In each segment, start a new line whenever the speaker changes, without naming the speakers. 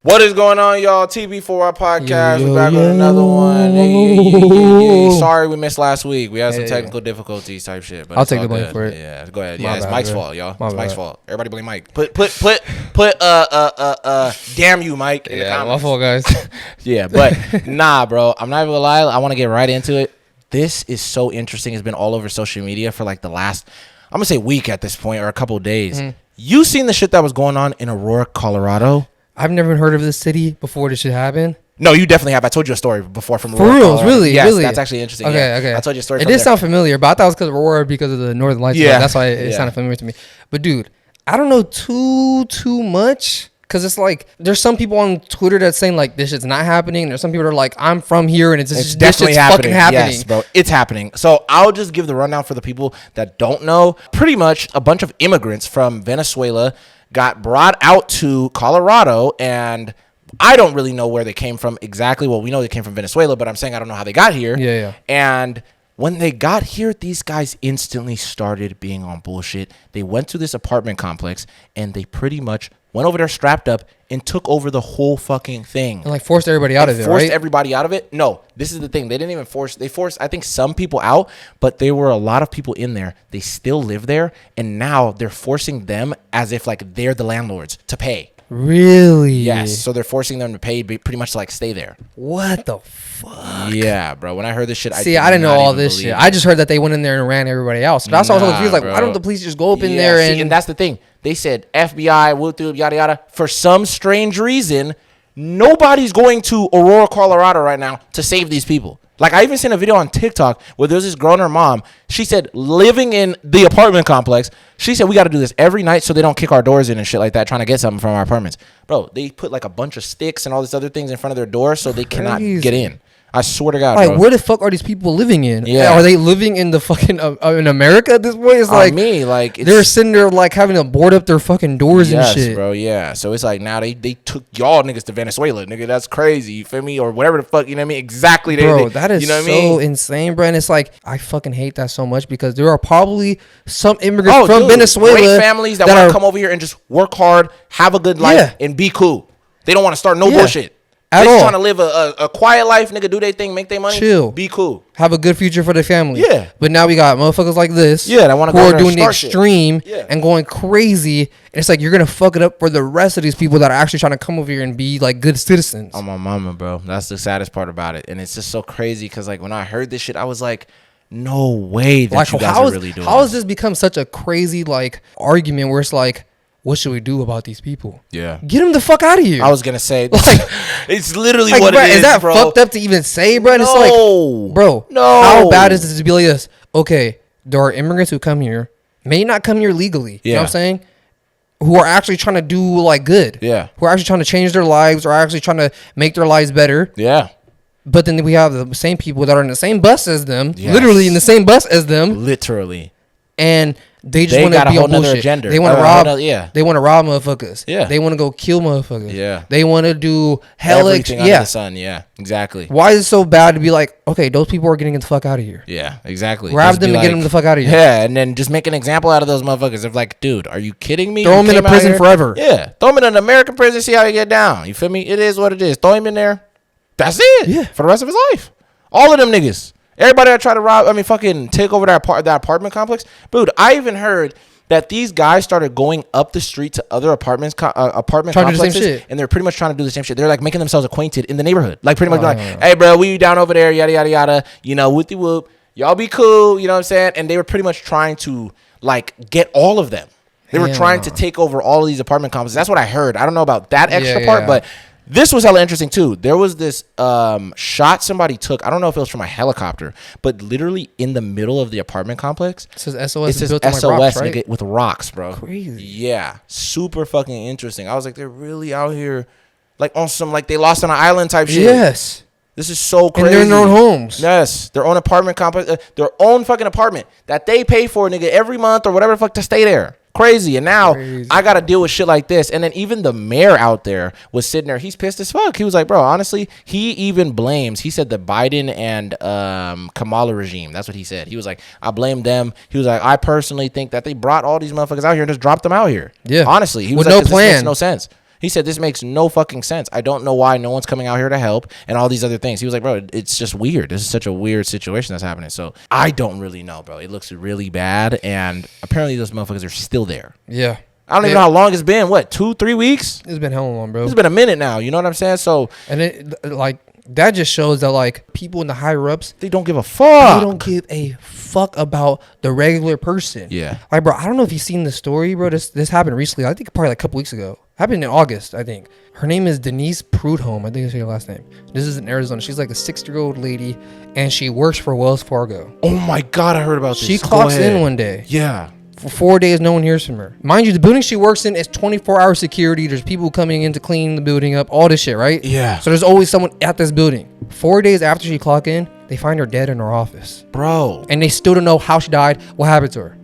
What is going on, y'all? TB4R podcast. We're back with another one. Hey. Sorry we missed last week. We had some technical difficulties type shit. But
I'll take the blame for it.
Yeah, go ahead. Yeah, it's Mike's fault, y'all. It's Mike's fault. Everybody blame Mike. Put damn you, Mike, in the comments.
My fault, guys.
Yeah, but nah, bro. I'm not even gonna lie. I want to get right into it. This is so interesting. It's been all over social media for like the last, I'm gonna say week at this point, or a couple of days. Mm-hmm. You seen the shit that was going on in Aurora, Colorado?
I've never heard of this city before this shit happened.
No, you definitely have. I told you a story before from
Aurora. For real,
Colorado.
really?
Yes,
really?
That's actually interesting.
Okay,
yeah.
okay.
I told you a story.
It did sound familiar, but I thought it was because of Aurora because of the Northern Lights.
Yeah.
That's why it sounded familiar to me. But dude, I don't know too much. Because it's like, there's some people on Twitter that's saying, like, this shit's not happening. There's some people that are like, I'm from here, and it's definitely fucking happening.
Yes, bro. It's happening. So I'll just give the rundown for the people that don't know. Pretty much a bunch of immigrants from Venezuela got brought out to Colorado, and I don't really know where they came from exactly. Well, we know they came from Venezuela, but I'm saying I don't know how they got here.
Yeah.
And when they got here, these guys instantly started being on bullshit. They went to this apartment complex, and they pretty much went over there strapped up and took over the whole fucking thing.
And like forced everybody out of it, right?
Forced everybody out of it? No, this is the thing. They didn't even force. They forced, I think, some people out, but there were a lot of people in there. They still live there, and now they're forcing them as if like they're the landlords to pay.
Really?
Yes. So they're forcing them to pay pretty much to like stay there.
What the fuck?
Yeah, bro. When I heard this shit,
I didn't know all this shit. I just heard that they went in there and ran everybody else. So that's why I was confused. Like, why don't the police just go up in there
and that's the thing. They said FBI, whoop, yada yada. For some strange reason, nobody's going to Aurora, Colorado right now to save these people. Like, I even seen a video on TikTok where there's this girl and her mom. She said, living in the apartment complex, she said, we got to do this every night so they don't kick our doors in and shit like that, trying to get something from our apartments. Bro, they put like a bunch of sticks and all these other things in front of their door so they cannot get in. I swear to God,
like,
bro.
where the fuck are these people living in?
Yeah.
Are they living in the fucking in America at this point? It's like they're sitting there like having to board up their fucking doors and shit.
Yes, bro. Yeah. So it's like now they took y'all niggas to Venezuela, nigga. That's crazy. You feel me? Or whatever the fuck. You know what I mean? Exactly.
Bro, that is so insane, bro. And it's like I fucking hate that so much because there are probably some immigrants from Venezuela,
great families that want to come over here and just work hard, have a good life, and be cool. They don't want to start no bullshit. They're just trying to live a quiet life, nigga. Do their thing, make their money,
chill,
be cool,
have a good future for their family.
Yeah.
But now we got motherfuckers like this,
that want to
who
go
are doing the extreme and going crazy. And it's like you're gonna fuck it up for the rest of these people that are actually trying to come over here and be like good citizens.
On my mama, bro. That's the saddest part about it, and it's just so crazy because like when I heard this shit, I was like, no way that like, you guys are really doing.
How has this become such a crazy like argument where it's like, what should we do about these people?
Yeah.
Get them the fuck out of here.
I was going to say, like, it's literally like, what
bro,
it is,
is that
bro.
fucked up to even say, bro? And
no.
It's like, bro,
no.
How bad is it to be like this? Okay, there are immigrants who come here, may not come here legally. You know what I'm saying? Who are actually trying to do, like, good.
Yeah.
Who are actually trying to change their lives or actually trying to make their lives better.
Yeah.
But then we have the same people that are in the same bus as them, literally in the same bus as them.
Literally. And
they just want to be on bullshit.
Agenda.
They want to rob. They want to rob motherfuckers.
Yeah.
They want to go kill motherfuckers.
Yeah.
They want to do hell.
Everything under the sun. Yeah. Exactly.
Why is it so bad to be like, okay, those people are getting the fuck out of here?
Yeah. Exactly.
Grab them and get them the fuck out of here.
Yeah, and then just make an example out of those motherfuckers. Of like, dude, are you kidding me?
Throw them in a prison forever.
Yeah. Throw them in an American prison. See how you get down. You feel me? It is what it is. Throw him in there. That's it.
Yeah.
For the rest of his life. All of them niggas. Everybody that try to fucking take over that apartment complex. Dude, I even heard that these guys started going up the street to other apartment complexes, and they're pretty much trying to do the same shit. They're like making themselves acquainted in the neighborhood, like pretty much like, hey, bro, we down over there, yada yada yada. You know, whoopty whoop, y'all be cool. You know what I'm saying? And they were pretty much trying to like get all of them. They were trying to take over all of these apartment complexes. That's what I heard. I don't know about that extra part, but. This was hella interesting too. There was this shot somebody took. I don't know if it was from a helicopter, but literally in the middle of the apartment complex.
It says SOS.
It says SOS rocks, right? With rocks, bro.
Crazy.
Yeah, super fucking interesting. I was like, they're really out here, like on some like they lost on an island type shit.
Yes.
This is so crazy.
And they're in their own homes.
Yes, their own apartment complex, their own fucking apartment that they pay for, nigga, every month or whatever the fuck to stay there. Crazy. And now I got to deal with shit like this. And then even the mayor out there was sitting there. He's pissed as fuck. He was like, bro, honestly, he even blames. He said the Biden and Kamala regime. That's what he said. He was like, I blame them. He was like, I personally think that they brought all these motherfuckers out here and just dropped them out here.
Yeah.
Honestly. He was
with
like,
no plan.
This makes no sense. He said, this makes no fucking sense. I don't know why no one's coming out here to help and all these other things. He was like, bro, it's just weird. This is such a weird situation that's happening. So I don't really know, bro. It looks really bad. And apparently those motherfuckers are still there.
Yeah.
I don't even know how long it's been. What, 2-3 weeks?
It's been hell long, bro.
It's been a minute now. You know what I'm saying? So,
and it like that just shows that like people in the higher ups,
they don't give a fuck.
They don't give a fuck about the regular person.
Yeah.
Like, bro, I don't know if you've seen the story, bro. This happened recently. I think probably like a couple weeks ago. Happened in August, I think. Her name is Denise Prudhomme. I think that's her last name. This is in Arizona. She's like a 60-year-old lady, and she works for Wells Fargo.
Oh my God, I heard about this.
She clocks in one day.
Yeah.
For 4 days, no one hears from her. Mind you, the building she works in is 24-hour security. There's people coming in to clean the building up, all this shit, right?
Yeah.
So there's always someone at this building. 4 days after she clocked in, they find her dead in her office.
Bro.
And they still don't know how she died, what happened to her.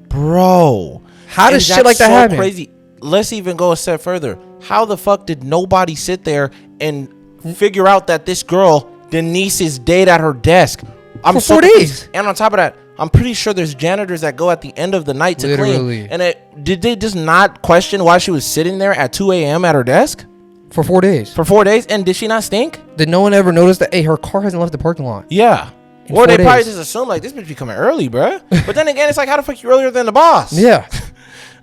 Bro.
How does shit like that happen?
Crazy. Let's even go a step further. How the fuck did nobody sit there and figure out that this girl, Denise, is dead at her desk?
For 4 days.
And on top of that, I'm pretty sure there's janitors that go at the end of the night to clean. And did they just not question why she was sitting there at 2 a.m. at her desk?
For 4 days.
For 4 days? And did she not stink?
Did no one ever notice that, hey, her car hasn't left the parking lot?
Yeah. Or they probably just assume, like, this bitch be coming early, bruh. But then again, it's like, how the fuck you earlier than the boss?
Yeah.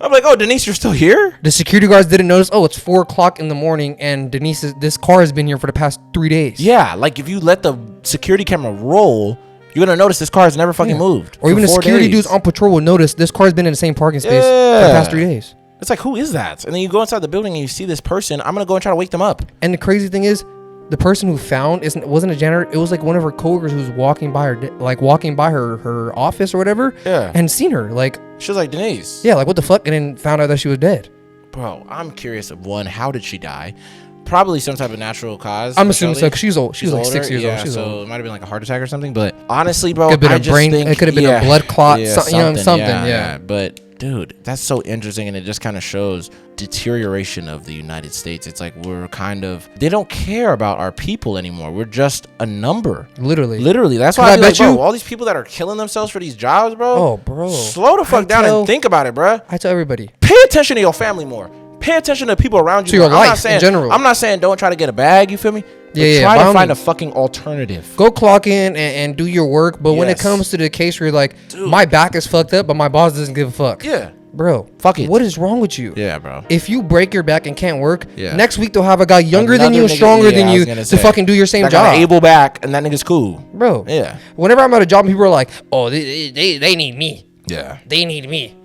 I'm like, oh, Denise, you're still here?
The security guards didn't notice, oh, it's 4 o'clock in the morning, and this car has been here for the past 3 days.
Yeah, like, if you let the security camera roll, you're going to notice this car has never fucking moved.
Or even the security dudes on patrol will notice this car has been in the same parking space for the past 3 days.
It's like, who is that? And then you go inside the building and you see this person. I'm going to go and try to wake them up.
And the crazy thing is, the person who found wasn't a janitor. It was like one of her coworkers who was walking by her office or whatever.
Yeah.
And seen her. Like,
she was like, Denise.
Yeah, like, what the fuck? And then found out that she was dead.
Bro, I'm curious of one, how did she die? Probably some type of natural cause.
I'm assuming so, because she's old. She's like older. 6 years old. She's
so
old.
it might have been like a heart attack or something. But honestly, bro,
it could have been it could have been a blood clot, something. Yeah.
But dude, that's so interesting, and it just kind of shows deterioration of the United States. It's like they don't care about our people anymore. We're just a number. Literally. That's why I bet you all these people that are killing themselves for these jobs, bro.
Oh, bro.
Slow the fuck down and think about it, bro.
I tell everybody,
pay attention to your family more. Pay attention to people around you.
To your life in general.
I'm not saying don't try to get a bag. You feel me?
Yeah.
Try to find a fucking alternative.
Go clock in and do your work. But when it comes to the case where you're like, dude, my back is fucked up, but my boss doesn't give a fuck.
Yeah.
Bro,
fuck it.
What is wrong with you?
Yeah, bro.
If you break your back and can't work, next week they'll have a guy younger than you and stronger than you to fucking do your same job.
Got an able back, and that nigga's cool.
Bro.
Yeah.
Whenever I'm at a job and people are like, oh, they need me.
Yeah.
They need me.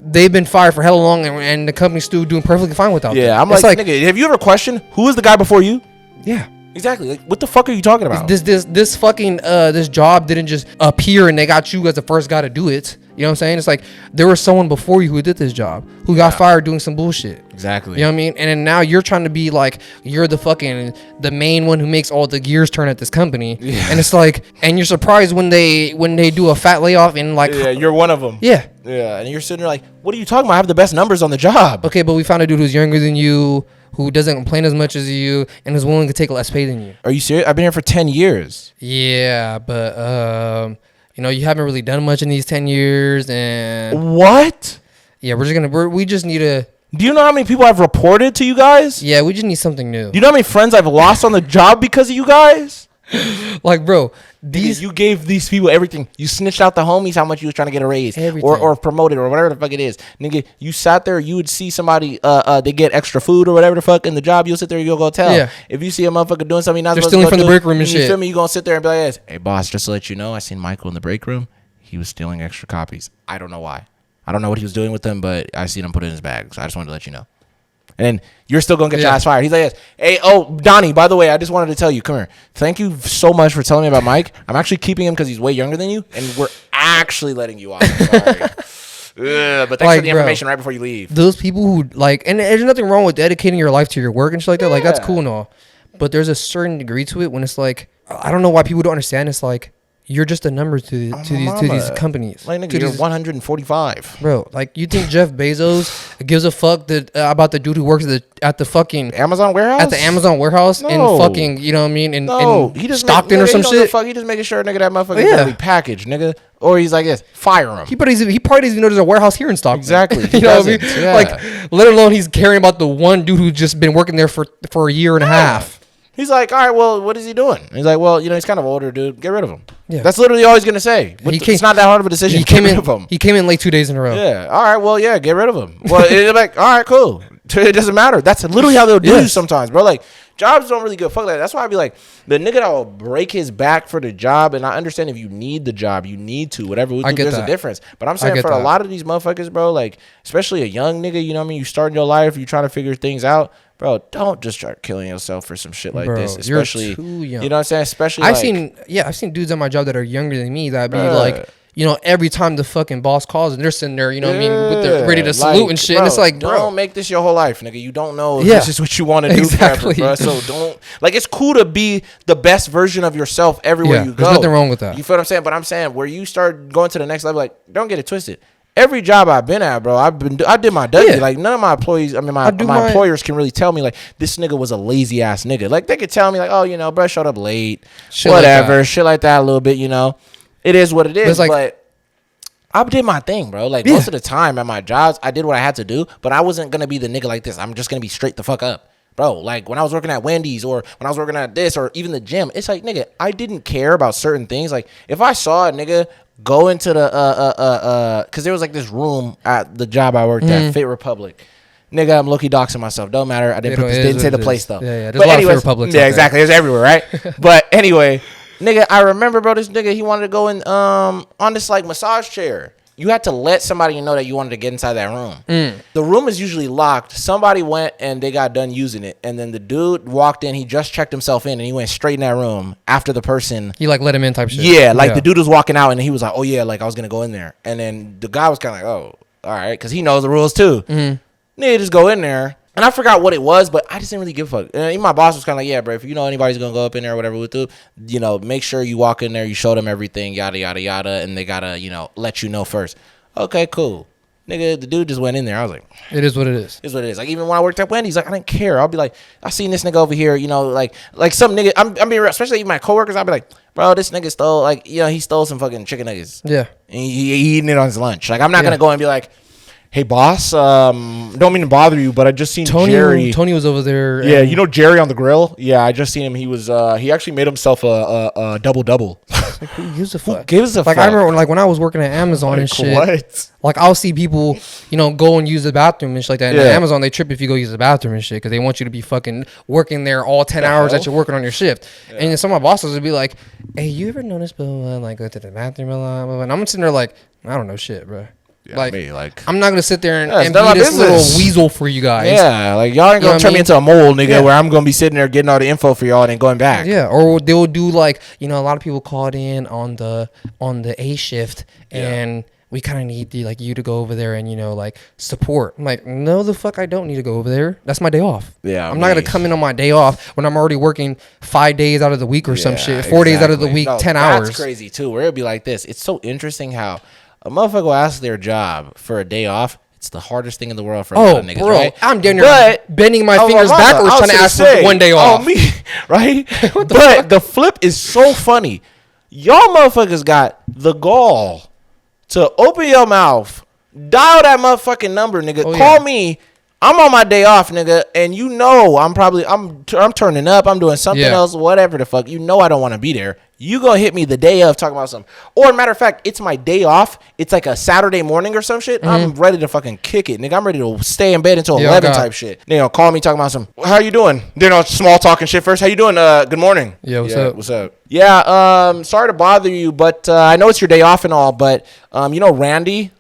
They've been fired for hella long, and the company's still doing perfectly fine without them.
Yeah, I'm like, nigga, have you ever questioned who was the guy before you?
Yeah.
Exactly. Like, what the fuck are you talking about?
This fucking this job didn't just appear and they got you as the first guy to do it. You know what I'm saying? It's like there was someone before you who did this job who got fired doing some bullshit.
Exactly.
You know what I mean? And then now you're trying to be like you're the main one who makes all the gears turn at this company. Yeah. And it's like, and you're surprised when they do a fat layoff and like,
yeah, you're one of them.
Yeah.
Yeah. And you're sitting there like, what are you talking about? I have the best numbers on the job.
Okay, but we found a dude who's younger than you, who doesn't complain as much as you, and is willing to take less pay than you.
Are you serious? I've been here for 10 years.
Yeah, but you haven't really done much in these 10 years, and
what?
Yeah, we just need to.
Do you know how many people I've reported to you guys?
Yeah, we just need something new.
Do you know how many friends I've lost on the job because of you guys?
Like, bro,
you gave these people everything. You snitched out the homies how much you was trying to get a raise or promoted or whatever the fuck it is. Nigga, you sat there, you would see somebody they get extra food or whatever the fuck in the job, you'll sit there, you'll go tell.
Yeah.
If you see a motherfucker doing something you're not
they're
supposed
stealing
to
from the break room and shit.
You feel me? You gonna sit there and be like, hey boss, just to let you know, I seen Michael in the break room. He was stealing extra copies. I don't know why. I don't know what he was doing with them, but I seen him put it in his bag. So I just wanted to let you know. And then you're still going to get your ass fired. He's like, yes. Hey, Donnie, by the way, I just wanted to tell you, come here. Thank you so much for telling me about Mike. I'm actually keeping him because he's way younger than you, and we're actually letting you off. Sorry. But thanks for the information right before you leave.
Those people who, and there's nothing wrong with dedicating your life to your work and shit like that. Like, that's cool and all. But there's a certain degree to it when it's like, I don't know why people don't understand. It's like, you're just a number to these companies.
Like, nigga, you're 145.
Bro, like, you think Jeff Bezos gives a fuck about the dude who works at the fucking
Amazon warehouse?
At the Amazon warehouse in fucking, you know what I mean? In
he just
Stockton or some shit.
He just making sure, nigga, that motherfucker is gonna be packaged, nigga. Or he's like, yes, fire him.
He probably doesn't even know there's a warehouse here in Stockton.
Exactly.
You know what I mean? Yeah. Like, let alone he's caring about the one dude who's just been working there for a year and a half.
He's like, all right, well, what is he doing? He's like, well, you know, he's kind of older, dude. Get rid of him. Yeah. That's literally all he's going to say. It's not that hard of a decision. Get rid of him.
He came in late 2 days in a row.
Yeah. All right, well, yeah, get rid of him. Well, it's like, all right, cool. It doesn't matter. That's literally how they'll do you sometimes, bro. Like, jobs don't really give a fuck like that. That's why I be like, the nigga that will break his back for the job, and I understand if you need the job, you need to, whatever. There's a difference. But I'm saying for a lot of these motherfuckers, bro, like, especially a young nigga, you know what I mean? You starting your life, you trying to figure things out. Bro, don't just start killing yourself for some shit like this. Especially, you're too young. You know what I'm saying? Especially, I've
seen dudes at my job that are younger than me that be like, you know, every time the fucking boss calls and they're sitting there, you know what I mean, with their ready to salute and shit. Bro, and it's like,
don't make this your whole life, nigga. You don't know if this is what you want to do forever, bro. So don't, like, it's cool to be the best version of yourself everywhere you go.
There's nothing wrong with that.
You feel what I'm saying? But I'm saying where you start going to the next level, like, don't get it twisted. Every job I've been at, bro, I did my Dougie. Like, none of my employees, my employers can really tell me, like, this nigga was a lazy ass nigga. Like, they could tell me, like, oh, you know, bro, showed up late, shit like that a little bit, you know. It is what it is, but I did my thing, bro. Like, most of the time at my jobs, I did what I had to do, but I wasn't going to be the nigga like this. I'm just going to be straight the fuck up. Bro, like, when I was working at Wendy's or when I was working at this or even the gym, it's like, nigga, I didn't care about certain things. Like, if I saw a nigga go into the because there was like this room at the job I worked at, Fit Republic. Nigga, I'm low-key doxing myself. Don't matter. I didn't say the place though.
Yeah. There's a lot of Fit Republics.
Yeah, exactly. It's everywhere, right? But anyway, nigga, I remember, bro, this nigga, he wanted to go in on this like massage chair. You had to let somebody know that you wanted to get inside that room. The room is usually locked. Somebody went and they got done using it. And then the dude walked in. He just checked himself in and he went straight in that room after the person.
He like let him in type shit.
Yeah, like the dude was walking out and he was like, oh yeah, like I was going to go in there. And then the guy was kind of like, oh, all right. Because he knows the rules too. Nigga, just go in there. And I forgot what it was, but I just didn't really give a fuck. And even my boss was kind of like, yeah, bro, if you know anybody's going to go up in there or whatever with you, you know, make sure you walk in there, you show them everything, yada, yada, yada. And they got to, you know, let you know first. Okay, cool. Nigga, the dude just went in there. I was like,
it is what it is.
It's what it is. Like, even when I worked at Wendy's, like, I didn't care. I'll be like, I seen this nigga over here, you know, like some nigga, I'm being real, especially even my coworkers, I'll be like, bro, this nigga stole, like, you know, he stole some fucking chicken nuggets.
Yeah.
And he eating it on his lunch. Like, I'm not going to go and be like, hey, boss, don't mean to bother you, but I just seen Jerry.
Tony was over there.
Yeah, you know Jerry on the grill? Yeah, I just seen him. He was, he actually made himself a double-double.
Like, who gives a fuck?
Who gives a fuck?
Like, I remember when I was working at Amazon and shit. What? Like, I'll see people, you know, go and use the bathroom and shit like that. And at Amazon, they trip if you go use the bathroom and shit because they want you to be fucking working there all 10 hours that you're working on your shift. Yeah. And then some of my bosses would be like, hey, you ever notice, like, go to the bathroom a lot? And I'm sitting there like, I don't know shit, bro. Yeah, like, I'm not gonna sit there and be this little weasel for you guys.
Yeah, like, y'all ain't gonna turn me into a mole, nigga, where I'm gonna be sitting there getting all the info for y'all and then going back.
Yeah, or they'll do like, you know, a lot of people called in on the A shift and we kind of need you to go over there and, you know, like, support. I'm like, no, the fuck, I don't need to go over there. That's my day off.
Yeah,
I'm not gonna come in on my day off when I'm already working 5 days out of the week or some shit. 4 days out of the week, 10 hours.
That's crazy too. Where it'd be like this. It's so interesting how a motherfucker will ask their job for a day off. It's the hardest thing in the world for a lot of niggas,
bro,
right?
I'm down here bending my fingers backwards trying to ask for 1 day off.
Me, right? But the flip is so funny. Y'all motherfuckers got the gall to open your mouth, dial that motherfucking number, nigga. Call me. I'm on my day off, nigga, and you know I'm turning up. I'm doing something else, whatever the fuck. You know I don't want to be there. You gonna hit me the day of talking about something. Or matter of fact, it's my day off. It's like a Saturday morning or some shit. I'm ready to fucking kick it, nigga. I'm ready to stay in bed until 11 type shit. You know, call me talking about some. How you doing? You know, small talking shit first. How you doing? Good morning.
Yeah, what's up?
What's up? Yeah, sorry to bother you, but I know it's your day off and all, but you know Randy?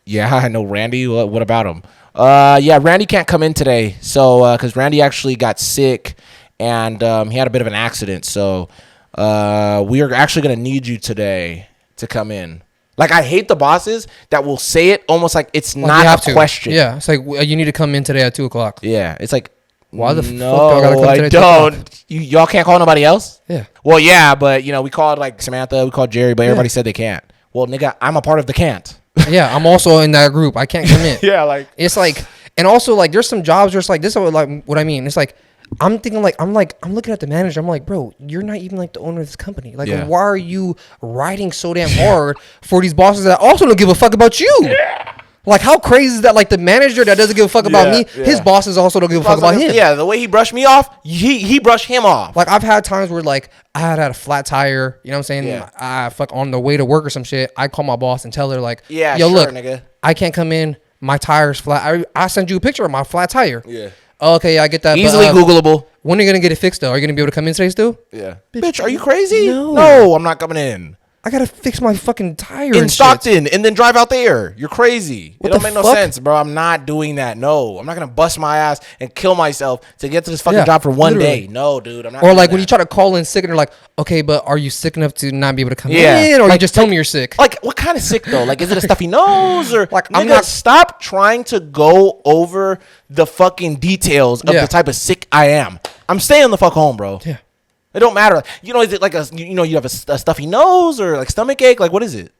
Yeah, I know Randy. What about him? Yeah, Randy can't come in today. So, because Randy actually got sick and he had a bit of an accident. So, we are actually going to need you today to come in. Like, I hate the bosses that will say it almost like it's not a question.
Yeah, it's like, you need to come in today at 2:00.
Yeah, it's like,
Why the fuck do
I
gotta come today?
don't. Y'all can't call nobody else?
Yeah.
Well, yeah, but, we called, like, Samantha. We called Jerry, but everybody said they can't. Well, nigga, I'm a part of the can't.
Yeah, I'm also in that group. I can't come in.
Yeah, like.
It's like, and also, like, there's some jobs where it's like, this is what I mean. It's like, I'm thinking, like, I'm looking at the manager. I'm like, bro, you're not even, like, the owner of this company. Like, why are you riding so damn hard for these bosses that also don't give a fuck about you? Yeah. Like, how crazy is that? Like, the manager that doesn't give a fuck about me, his bosses also don't give a fuck about him.
Yeah, the way he brushed me off, he brushed him off.
Like, I've had times where, like, I had a flat tire, you know what I'm saying?
Yeah.
I fuck on the way to work or some shit. I call my boss and tell her, like,
yo,
sure, look,
nigga.
I can't come in. My tire's flat. I sent you a picture of my flat tire.
Yeah.
Okay, I get that.
Easily Googleable.
When are you going to get it fixed, though? Are you going to be able to come in today still?
Yeah. Bitch, are you crazy?
No,
I'm not coming in.
I gotta fix my fucking tire
in Stockton and then drive out there. You're crazy. It don't make no
fuck?
sense, bro. I'm not doing that. No, I'm not gonna bust my ass and kill myself to get to this fucking job for one day. No, dude. I'm not.
Or like when you try to call in sick and they're like, okay, but are you sick enough to not be able to come in, or you just tell me you're sick?
Like, what kind of sick though? Like, is it a stuffy nose or
like?
I'm not. Stop trying to go over the fucking details of the type of sick I am. I'm staying the fuck home, bro.
Yeah.
It don't matter. Is it like you have a stuffy nose or like stomach ache? Like, what is it?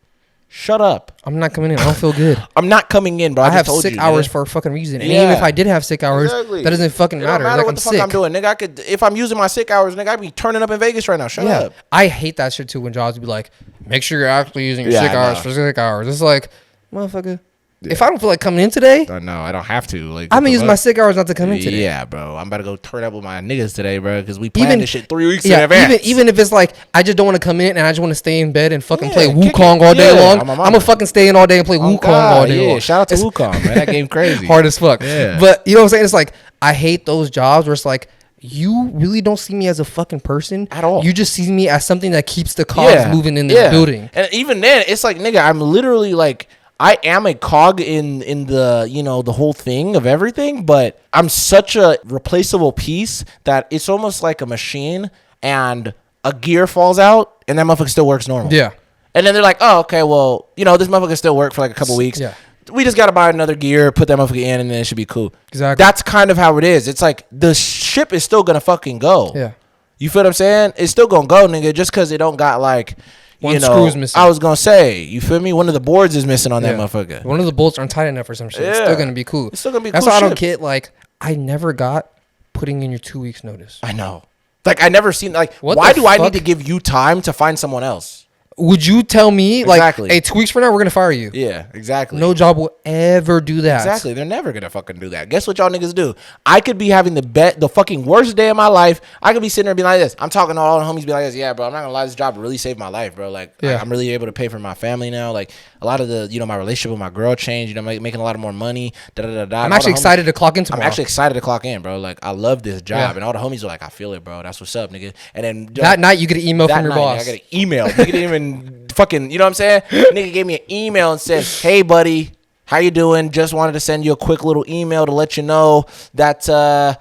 Shut up.
I'm not coming in. I don't feel good.
I'm not coming in, bro.
I have sick hours for a fucking reason. And even if I did have sick hours, that doesn't fucking matter.
Don't matter what
I'm
the fuck
sick.
I'm doing, nigga. If I'm using my sick hours, nigga, I'd be turning up in Vegas right now. Shut up.
I hate that shit too when jobs be like, make sure you're actually using your sick hours for sick hours. It's like, motherfucker. Yeah. If I don't feel like coming in today,
no, I don't have to. Like,
I'm gonna use my sick hours not to come in today.
Yeah, bro. I'm about to go turn up with my niggas today, bro, because we planned this shit 3 weeks in advance.
Even if it's like I just don't want to come in and I just want to stay in bed and fucking play Wukong all day long, I'm gonna fucking stay in all day and play Wukong all day long.
Shout out to Wukong, man. That game crazy.
Hard as fuck.
Yeah.
But you know what I'm saying? It's like I hate those jobs where it's like, you really don't see me as a fucking person
at all.
You just see me as something that keeps the cogs moving in the building.
And even then, it's like, nigga, I'm literally like, I am a cog in the the whole thing of everything, but I'm such a replaceable piece that it's almost like a machine and a gear falls out and that motherfucker still works normal.
Yeah.
And then they're like, oh, okay, well, this motherfucker still work for like a couple weeks.
Yeah.
We just got to buy another gear, put that motherfucker in, and then it should be cool.
Exactly.
That's kind of how it is. It's like the ship is still going to fucking go.
Yeah.
You feel what I'm saying? It's still going to go, nigga, just because it don't got like...
One screw's missing.
I was gonna say, you feel me? One of the boards is missing on that motherfucker.
One of the bolts aren't tight enough or some shit. It's still gonna be cool.
It's still gonna be
That's
cool.
That's why I don't get, like, I never got putting in your 2 weeks notice.
I know. Like, I never seen, like, why do I need to give you time to find someone else?
Would you tell me, like, hey, 2 weeks from now, we're going to fire you?
Yeah, exactly.
No job will ever do that.
Exactly. They're never going to fucking do that. Guess what y'all niggas do? I could be having the fucking worst day of my life. I could be sitting there being like this. I'm talking to all the homies, be like this. Yeah, bro, I'm not going to lie. This job really saved my life, bro. Like, I'm really able to pay for my family now. Like, a lot of the, my relationship with my girl changed. Making a lot of more money.
I'm actually excited to clock in tomorrow.
I'm actually excited to clock in, bro. Like, I love this job. And all the homies are like, I feel it, bro. That's what's up, nigga. And then
that night, you get an email from your boss.
I got an email. Nigga didn't even fucking, you know what I'm saying? Nigga gave me an email and said, hey, buddy, how you doing? Just wanted to send you a quick little email to let you know that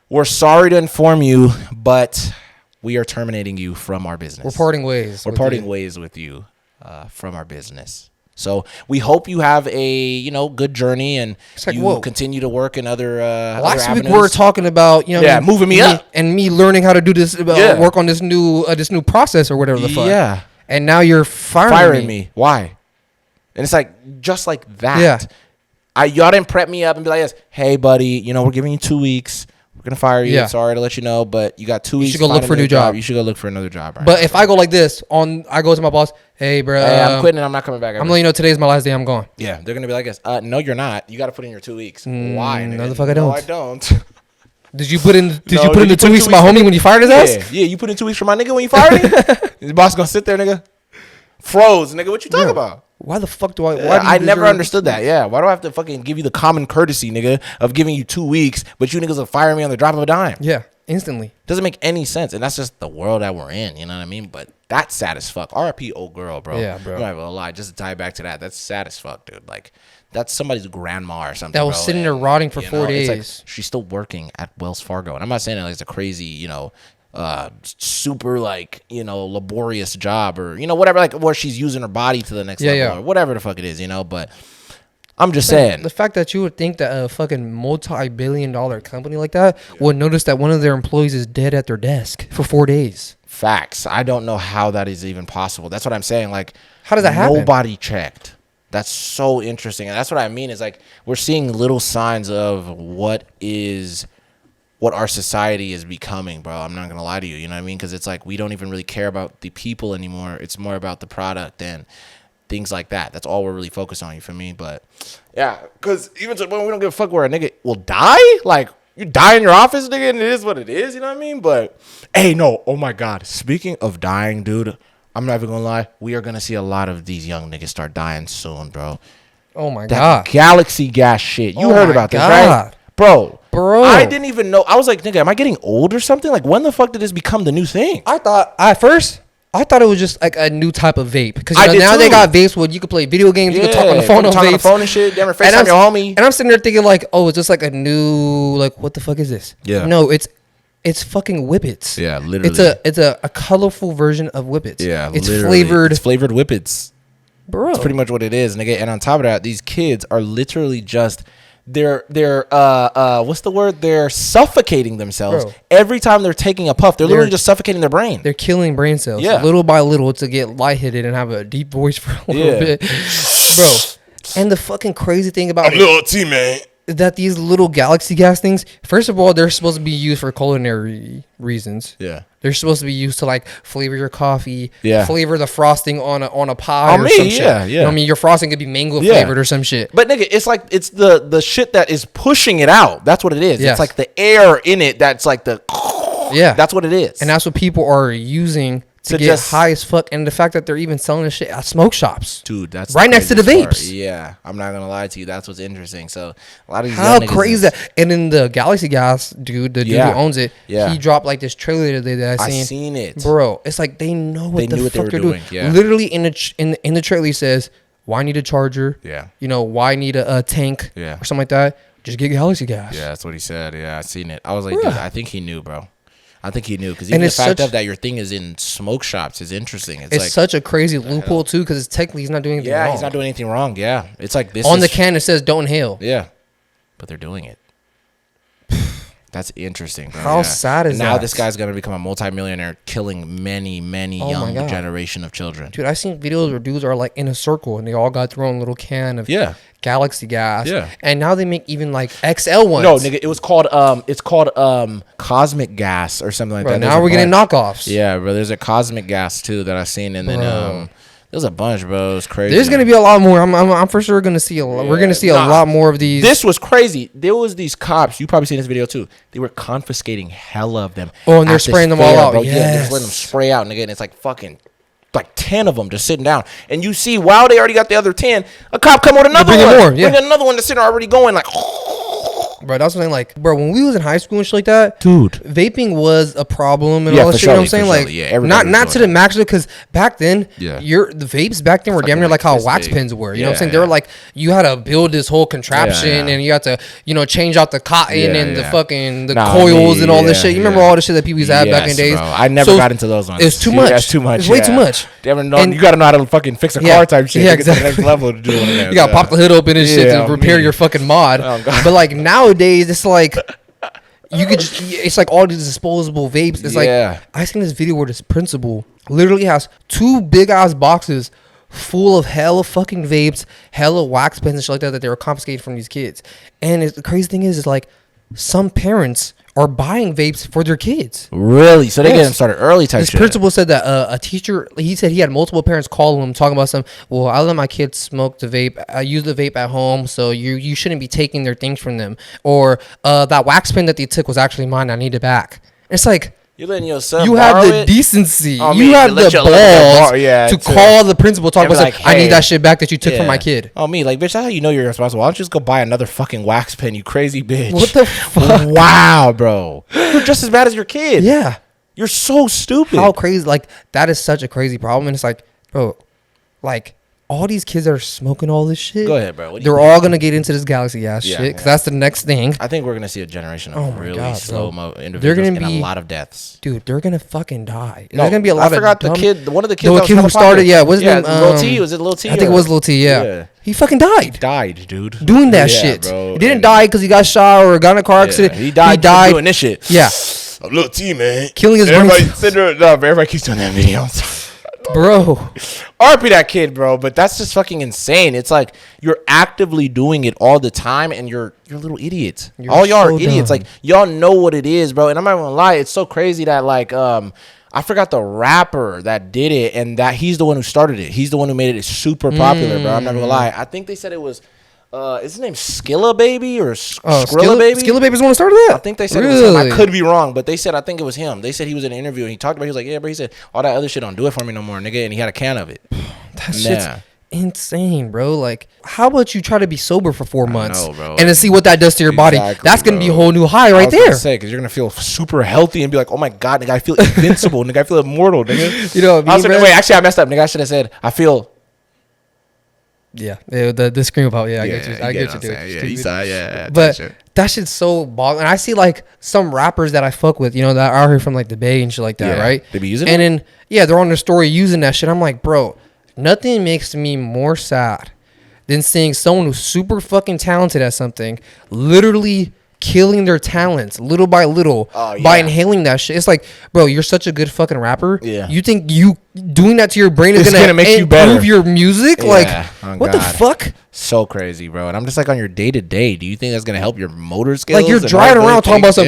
we're sorry to inform you, but we are terminating you from our business.
We're parting ways.
We're parting ways with you from our business. So we hope you have a good journey and you continue to work in other
last
avenues.
Week we were talking about
moving me up
and me learning how to do this work on this new process or whatever the fuck.
Yeah.
And now you're firing me.
Why? And it's like, just like that. Yeah. Y'all didn't prep me up and be like, hey, buddy, we're giving you 2 weeks. We're going to fire you. Yeah. Sorry to let you know, but you got 2 weeks.
You should go look for a new job.
You should go look for another job. Right
but if I go like this, I go to my boss, hey, bro.
Hey, I'm quitting and I'm not coming back.
I'm letting you know today's my last day. I'm gone.
Yeah. They're going to be like this. No, you're not. You got to put in your 2 weeks. Why?
No, the fuck I don't.
No, I don't.
Did you put in the 2 weeks for my homie when you fired his ass?
Yeah, you put in 2 weeks for my nigga when you fired him? His boss going to sit there, nigga. Froze, nigga. What you talking about?
Why the fuck do I?
I never understood that. Yeah. Why do I have to fucking give you the common courtesy, nigga, of giving you 2 weeks, but you niggas will fire me on the drop of a dime?
Yeah, instantly.
Doesn't make any sense, and that's just the world that we're in. You know what I mean? But that's sad as fuck. R.I.P. old girl, bro.
Yeah, bro.
I'm not gonna lie. Just to tie back to that, that's sad as fuck, dude. Like, that's somebody's grandma or something.
That was sitting there rotting for 4 days.
It's like she's still working at Wells Fargo, and I'm not saying that like it's a crazy, super like laborious job or whatever, like where she's using her body to the next level or whatever the fuck it is, but I'm just saying.
The fact that you would think that a fucking multi-billion-dollar company like that would notice that one of their employees is dead at their desk for 4 days.
Facts. I don't know how that is even possible. That's what I'm saying. Like,
how does that happen?
Nobody checked. That's so interesting. And that's what I mean is like we're seeing little signs of what our society is becoming, bro. I'm not going to lie to you. You know what I mean? Because it's like we don't even really care about the people anymore. It's more about the product and things like that. That's all we're really focused on. You feel me? But yeah, because even when we don't give a fuck where a nigga will die, like you die in your office, nigga, and it is what it is. You know what I mean? But hey, no. Oh my God. Speaking of dying, dude, I'm not even going to lie. We are going to see a lot of these young niggas start dying soon, bro.
Oh my God.
Galaxy gas shit. You heard about this, right? Bro. I didn't even know. I was like, nigga, am I getting old or something? Like, when the fuck did this become the new thing?
I thought it was just like a new type of vape. Because now they got vapes where you can play video games, you can talk on the phone on vapes. On the phone and shit. Damn, FaceTime your homie. And I'm sitting there thinking like, oh, it's just like a new, like, what the fuck is this? Yeah. No, it's fucking Whippets. Yeah, literally. It's a colorful version of Whippets. Yeah, it's flavored.
It's flavored Whippets. Bro. It's pretty much what it is, nigga. And on top of that, these kids are literally just... They're what's the word? They're suffocating themselves. Bro. Every time they're taking a puff. They're literally just suffocating their brain.
They're killing brain cells, little by little, to get lightheaded and have a deep voice for a little bit, bro. And the fucking crazy thing about
little T, man,
that these little galaxy gas things, first of all, they're supposed to be used for culinary reasons. Yeah. They're supposed to be used to like flavor your coffee, flavor the frosting on a pie or some shit. Yeah. You know what I mean, your frosting could be mango flavored or some shit.
But nigga, it's like it's the shit that is pushing it out. That's what it is. Yes. It's like the air in it that's like the that's what it is.
And that's what people are using to get high as fuck, and the fact that they're even selling this shit at smoke shops,
dude, that's
right next to the vapes.
Yeah, I'm not gonna lie to you, that's what's interesting. So a lot of these
how crazy that. And in the Galaxy Gas, dude, the dude who owns it, he dropped like this trailer today that I seen
it,
bro. It's like they know what the fuck they're doing. Yeah. Literally in the trailer, he says, "Why need a charger? Yeah, you know, why need a tank? Yeah, or something like that. Just get Galaxy Gas."
Yeah, that's what he said. Yeah, I seen it. I was like, dude, I think he knew, bro. I think he knew, because even the fact that your thing is in smoke shops is interesting. It's like,
such a crazy loophole too, because technically he's not doing anything wrong.
Yeah, he's not doing anything wrong. Yeah, it's like this
on the can it says "Don't inhale."
Yeah, but they're doing it. That's interesting, bro.
How sad is that?
Now this guy's gonna become a multimillionaire, killing many young generation of children.
Dude, I've seen videos where dudes are like in a circle and they all got their own little can of Galaxy Gas. Yeah, and now they make even like XL ones.
No, nigga, it was called Cosmic Gas or something like that.
Now we're getting knockoffs.
Yeah, bro. There's a Cosmic Gas too that I've seen, and then there's a bunch, bro. It's crazy.
There's gonna be a lot more. I'm for sure gonna see a lot. We're gonna see a lot more of these.
This was crazy. There was these cops. You probably seen this video too. They were confiscating hella of them.
Oh, and they're spraying them all out. Bro.
Yes. Yeah, they're just letting them spray out, nigga. And it's like fucking like 10 of them just sitting down. And you see, while they already got the other 10, a cop come with another one. Bring another one that's sitting already going like.
Bro, that's what I'm saying. Like, bro, when we was in high school and shit like that, dude, vaping was a problem and all that shit. You know what I'm saying? Like, not to the max, because back then, the vapes back then were damn near like how wax pens were. You know what I'm saying? They were like, you had to build this whole contraption and you had to, you know, change out the cotton and the fucking coils and all this shit. You remember all the shit that people used to have back in the days?
I never got into those ones.
It's too much.
That's too much.
It's way too much.
You gotta know how to fucking fix a car type shit.
Yeah, exactly.
To the next level to do it.
You gotta pop the hood open and shit to repair your fucking mod. But like nowadays, it's like you could just, it's like all these disposable vapes. It's like I seen this video where this principal literally has 2 big ass boxes full of hella fucking vapes, hella wax pens and shit like that they were confiscated from these kids. And the crazy thing is like some parents are buying vapes for their kids.
Really? So they get them started early type shit.
This principal said that a teacher, he said he had multiple parents call him talking about well, I let my kids smoke the vape. I use the vape at home, so you shouldn't be taking their things from them. Or that wax pen that they took was actually mine. I need it back. It's like,
you're letting your son
you have the decency. You have the balls to call the principal, talk about, I need that shit back that you took from my kid.
Oh, me, like, bitch, that's how you know you're responsible. Why don't you just go buy another fucking wax pen, you crazy bitch?
What the fuck?
Wow, bro. You're just as bad as your kid. Yeah. You're so stupid.
How crazy. Like, that is such a crazy problem. And it's like, bro, like, all these kids that are smoking all this shit.
Go ahead, bro.
They're all going to get into this Galaxy Gas shit, because that's the next thing.
I think we're going to see a generation of really slow-mo individuals and a lot of deaths.
Dude, they're going to fucking die. There's going to be a lot of
I forgot the kid, one of the kids
who started, what's his name?
Lil T, was it Lil T?
I think it was Lil T, yeah. He fucking died.
Died, dude.
Doing that shit. Bro. He didn't die because he got shot or got in a car accident.
He died doing this shit.
Yeah.
A little T, man.
Killing his
brain. Everybody keeps doing that video.
Bro.
RP that kid, bro. But that's just fucking insane. It's like you're actively doing it all the time and you're little idiots. All y'all are idiots. Dumb. Like, y'all know what it is, bro. And I'm not gonna lie, it's so crazy that like I forgot the rapper that did it, and that he's the one who started it. He's the one who made it super popular, bro. I'm not gonna lie. I think they said it was is his name Skilla Baby or Skrilla Baby?
Skilla Baby's the one who started that?
I think they said it was him. I could be wrong, but they said I think it was him. They said he was in an interview and he talked about it. He was like, yeah, bro, he said all that other shit don't do it for me no more, nigga. And he had a can of it.
That shit's insane, bro. Like, how about you try to be sober for 4 months and then see what that does to your body? That's gonna be a whole new high right there.
Because you're gonna feel super healthy and be like, oh my god, nigga, I feel invincible, nigga, I feel immortal, nigga.
You know what I mean?
Wait, actually, I messed up, nigga. I should have said I feel.
Yeah, the scream about I get you, dude.
Yeah, you saw, yeah.
But that shit's so boggling. I see like some rappers that I fuck with, you know, that are here from like the Bay and shit like that, right?
They be using it,
and then they're on their story using that shit. I'm like, bro, nothing makes me more sad than seeing someone who's super fucking talented at something literally killing their talents little by little by inhaling that shit. It's like, bro, you're such a good fucking rapper. Yeah. You think you doing that to your brain is gonna make you better, improve your music? Yeah. Like, what the fuck?
So crazy, bro. And I'm just like, on your day to day, do you think that's gonna help your motor skills?
Like, you're driving around talking about some.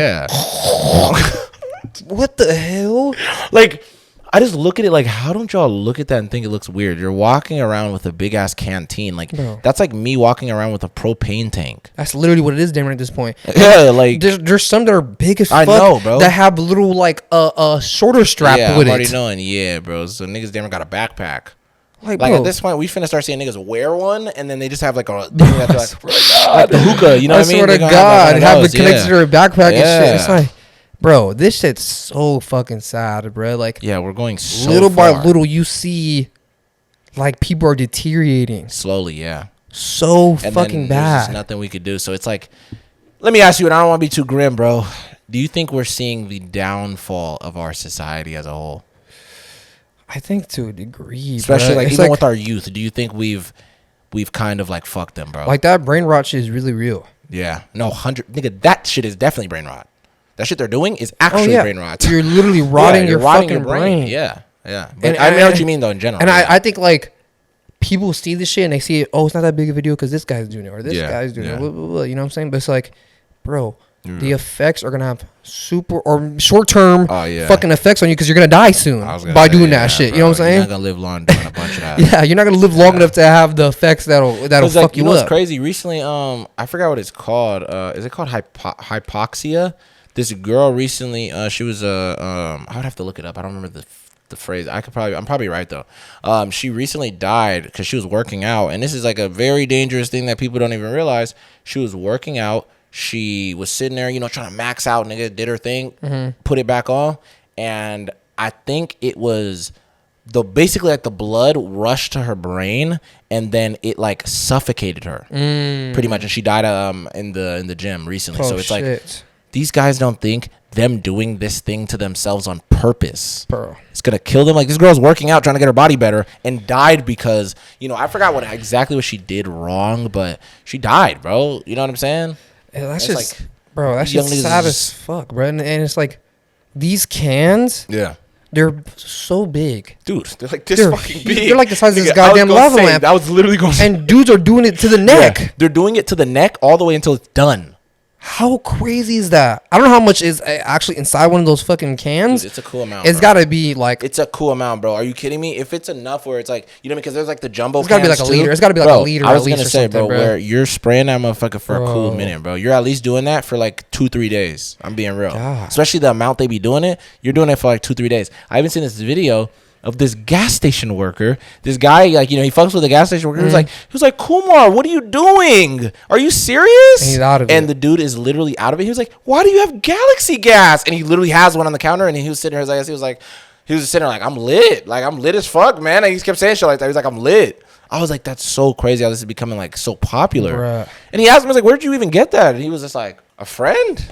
What the hell?
Like, I just look at it like, how don't y'all look at that and think it looks weird? You're walking around with a big ass canteen. Like, that's like me walking around with a propane tank.
That's literally what it is, damn, at this point.
Yeah, like
there's some that are big as fuck.
I know, bro.
That have little like a shorter strap with it.
Yeah, I'm already knowing. Yeah, bro. So niggas damn got a backpack. Like at this point, we finna start seeing niggas wear one, and then they just have like a like the hookah. You know what I mean?
I swear to God, have it connected to their backpack and shit. It's like, bro, this shit's so fucking sad, bro. Like,
yeah, we're going so
little
far.
by little. You see, like, people are deteriorating
slowly. Yeah,
so and fucking bad.
There's just nothing we could do. So it's like, let me ask you, and I don't want to be too grim, bro. Do you think we're seeing the downfall of our society as a whole?
I think to a degree,
especially like even with our youth. Do you think we've kind of like fucked them, bro?
Like, that brain rot shit is really real.
Yeah, no, nigga, that shit is definitely brain rot. That shit they're doing is actually brain rot.
You're literally rotting your fucking brain.
Yeah. But I know what you mean, though, in general.
And I think, like, people see this shit and they see it, it's not that big of a video because this guy's doing it or this guy's doing it. Blah, blah, blah, you know what I'm saying? But it's like, bro, the effects are going to have super or short-term fucking effects on you because you're going to die soon by doing that shit. Bro, you know what I'm saying?
You're not going to live long doing a bunch of that.
Yeah, you're not going to live long enough to have the effects that'll fuck you up.
You know what's crazy? Recently, I forgot what it's called. Is it called hypoxia? This girl recently, she was I would have to look it up. I don't remember the phrase. I'm probably right though. She recently died because she was working out, and this is like a very dangerous thing that people don't even realize. She was working out. She was sitting there, you know, trying to max out. Nigga did her thing, put it back on, and I think it was basically like the blood rushed to her brain, and then it like suffocated her pretty much, and she died in the gym recently. So it's like, these guys don't think them doing this thing to themselves on purpose, bro, it's gonna kill them. Like, this girl's working out trying to get her body better and died because, you know, I forgot exactly what she did wrong, but she died, bro. You know what I'm saying?
Yeah, that's just like, bro, that's just sad as fuck, bro. And it's like, these cans, they're so big,
dude. They're like this fucking big.
They're like the size of this goddamn lava lamp.
I was literally going.
And dudes are doing it to the neck.
Yeah, they're doing it to the neck all the way until it's done.
How crazy is that? I don't know how much is actually inside one of those fucking cans.
Dude, it's a cool amount.
It's got to be like...
It's a cool amount, bro. Are you kidding me? If it's enough where it's like... You know, because there's like the jumbo cans,
it's got to be like a liter. It's got to be like a liter
I was going to say, bro, where you're spraying that motherfucker for a cool minute, bro. You're at least doing that for like 2-3 days. I'm being real. God. Especially the amount they be doing it. You're doing it for like 2-3 days. I even seen this video of this gas station worker. This guy, like, you know, he fucks with the gas station worker. He was like, Kumar, what are you doing? Are you serious?
And he's out of it.
And the dude is literally out of it. He was like, why do you have Galaxy gas? And he literally has one on the counter, and he was sitting there, he was sitting there like, I'm lit. Like, I'm lit as fuck, man. And he kept saying shit like that. He was like, I'm lit. I was like, that's so crazy how this is becoming like so popular. Bruh. And he asked me, I was like, where'd you even get that? And he was just like, a friend.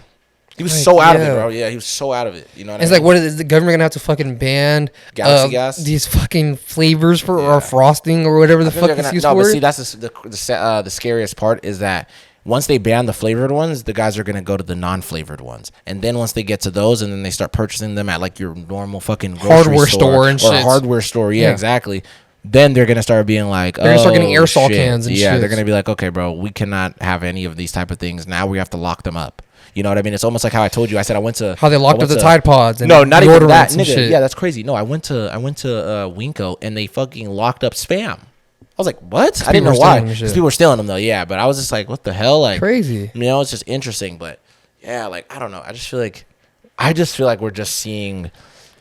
He was so out of it, bro. Yeah, he was so out of it. You know what I mean?
It's like, what is the government gonna have to fucking ban
Galaxy gas?
These fucking flavors for or frosting or whatever the fuck is used for?
No, but see, that's the scariest part is that once they ban the flavored ones, the guys are gonna go to the non-flavored ones, and then once they get to those, and then they start purchasing them at like your normal fucking grocery
hardware store and shit.
Hardware store, yeah, exactly. Then they're gonna start being like, they're gonna
start getting aerosol cans and shit.
Yeah, they're gonna be like, okay, bro, we cannot have any of these type of things. Now we have to lock them up. You know what I mean? It's almost like how I told you. I said I went to
how they locked up the Tide Pods. And
no, not even that, nigga. Shit. Yeah, that's crazy. No, I went to Winco and they fucking locked up Spam. I was like, what? I didn't know why. Because people were stealing them though. Yeah, but I was just like, what the hell? Like
crazy.
You know, it's just interesting. But yeah, like I don't know. I just feel like we're just seeing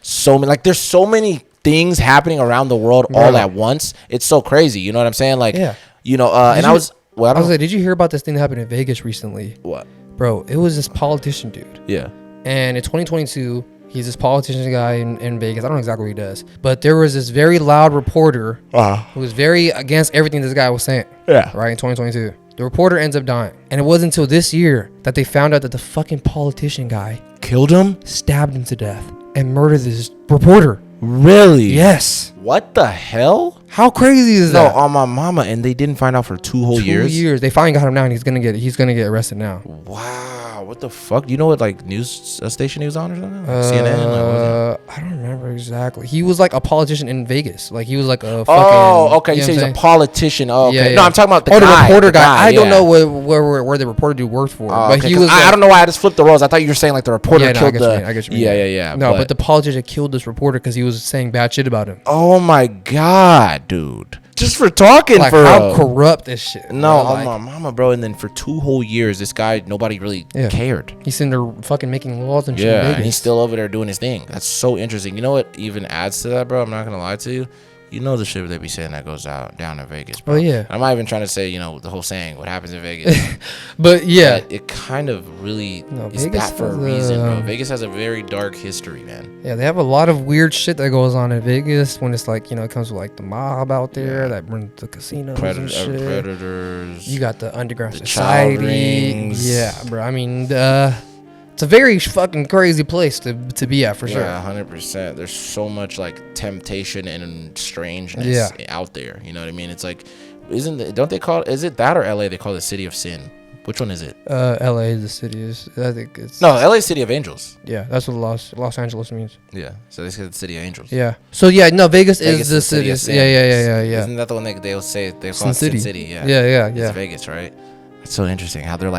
so many. Like there's so many things happening around the world all at once. It's so crazy. You know what I'm saying? Like, you know. And I was like,
did you hear about this thing that happened in Vegas recently?
What?
Bro, it was this politician dude.
Yeah.
And in 2022, he's this politician guy in Vegas. I don't know exactly what he does. But there was this very loud reporter who was very against everything this guy was saying.
Yeah.
Right, in 2022. The reporter ends up dying. And it wasn't until this year that they found out that the fucking politician guy
killed him?
Stabbed him to death and murdered this reporter.
Really?
Yes.
What the hell?
How crazy is that?
No, on my mama, and they didn't find out for 2 whole years.
2 years. They finally got him now, and he's gonna get arrested now.
Wow, what the fuck? Do you know what like news station he was on or something? Like CNN?
I don't remember exactly. He was like a politician in Vegas. Like he was like a fucking.
Oh, okay. You say he's a politician. Oh, okay. Yeah, yeah. No, I'm talking about the
reporter guy. I don't know where the reporter dude worked for, but
he was. I don't know why I just flipped the roles. I thought you were saying like the reporter killed the.
I get you.
Yeah.
No, but the politician killed this reporter because he was saying bad shit about him.
Oh my god, dude. Just for talking,
like how corrupt this shit.
No, on my mama, bro. And then for 2 whole years, this guy, nobody really cared.
He's in there fucking making laws and shit.
Yeah, and he's still over there doing his thing. That's so interesting. You know what even adds to that, bro? I'm not gonna lie to you. You know the shit they be saying that goes down in Vegas, bro.
Oh yeah.
I'm not even trying to say, you know, the whole saying what happens in Vegas.
But yeah,
but it kind of really is Vegas that for a reason, bro. Vegas has a very dark history, man.
Yeah, they have a lot of weird shit that goes on in Vegas when it's like, you know, it comes with like the mob out there that runs the casinos and shit.
Predators.
You got the underground society. Yeah, bro. I mean, it's a very fucking crazy place to be at for sure.
Yeah, 100%. There's so much like temptation and strangeness out there. You know what I mean? It's like, is it that or LA? They call it the city of sin. Which one is it?
LA is the city. I think it's
LA is City of Angels.
Yeah, that's what Los Angeles means.
Yeah, so they say the City of Angels.
Yeah. So yeah, no, Vegas is the city. Yeah.
Isn't that the one they'll say they call it Sin City? Yeah.
Yeah.
It's Vegas, right? It's so interesting how they're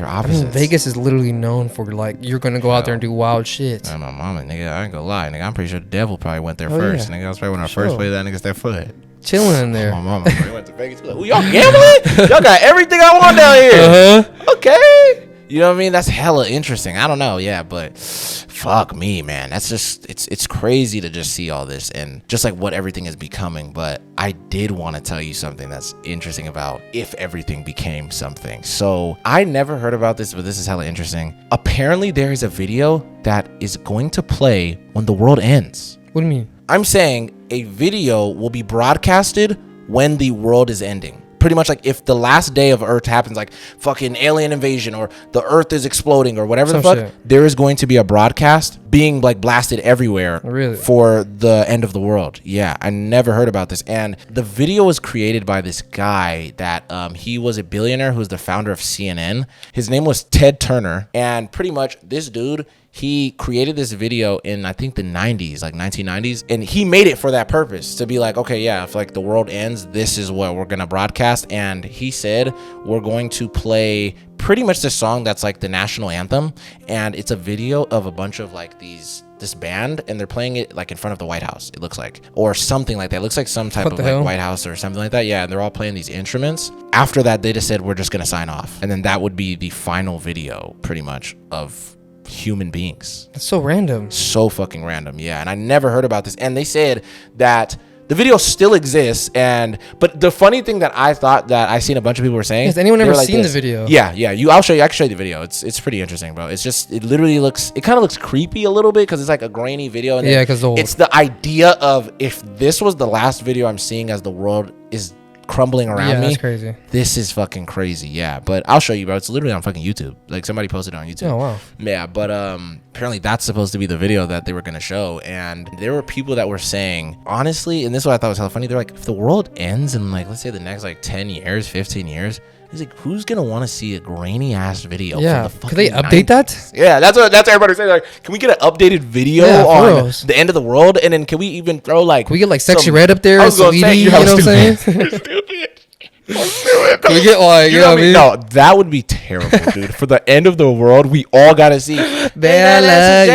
opposites.
I mean, Vegas is literally known for like you're gonna go out there and do wild shit.
My mama, nigga, I ain't gonna lie, nigga. I'm pretty sure the devil probably went there first. Nigga, I was probably one of our first way that nigga stepped foot.
Chilling in there.
My mama, bro, went to Vegas. Like, y'all gambling? Y'all got everything I want down here. Okay. You know what I mean? That's hella interesting. I don't know. Yeah, but fuck me, man. That's just, it's crazy to just see all this and just like what everything is becoming. But I did want to tell you something that's interesting about if everything became something. So I never heard about this, but this is hella interesting. Apparently there is a video that is going to play when the world ends.
What do you mean?
I'm saying a video will be broadcasted when the world is ending. Pretty much like if the last day of Earth happens, like fucking alien invasion or the Earth is exploding or whatever the fuck, there is going to be a broadcast being like blasted everywhere for the end of the world. Yeah, I never heard about this. And the video was created by this guy that he was a billionaire who's the founder of CNN. His name was Ted Turner. And pretty much this dude, he created this video in, I think, the 90s, like 1990s. And he made it for that purpose, to be like, okay, yeah, if like the world ends, this is what we're going to broadcast. And he said, we're going to play pretty much the song that's like the national anthem. And it's a video of a bunch of like this band, and they're playing it like in front of the White House, it looks like, or something like that. It looks like some type of like White House or something like that. Yeah, and they're all playing these instruments. After that, they just said, we're just going to sign off. And then that would be the final video pretty much of human beings.
That's so random.
So fucking random. Yeah. And I never heard about this. And they said that the video still exists. But the funny thing that I thought that I seen a bunch of people were saying.
Has anyone ever seen the video?
Yeah. I'll show you. I can show you the video. It's pretty interesting, bro. It's just, it literally looks, it kind of looks creepy a little bit because it's like a grainy video. And
yeah, because
it's the idea of if this was the last video I'm seeing as the world is crumbling around me.
That's crazy.
This is fucking crazy. Yeah, but I'll show you, bro. It's literally on fucking YouTube. Like somebody posted it on YouTube.
Oh wow.
Yeah, but apparently that's supposed to be the video that they were gonna show, and there were people that were saying, honestly, and this is what I thought was hella funny. They're like, if the world ends in like, let's say the next like 10 years, 15 years. He's like, who's gonna want to see a grainy ass video?
Yeah,
from the
could they update
90s?
that?
Yeah, that's what everybody's saying. Like, can we get an updated video on the end of the world? And then can we even throw like,
can we get like Sexy Red up there? So you know what I'm saying?
Stupid.
Can we get like, you know what I mean?
No, that would be terrible, dude. For the end of the world, we all gotta see.
Bella,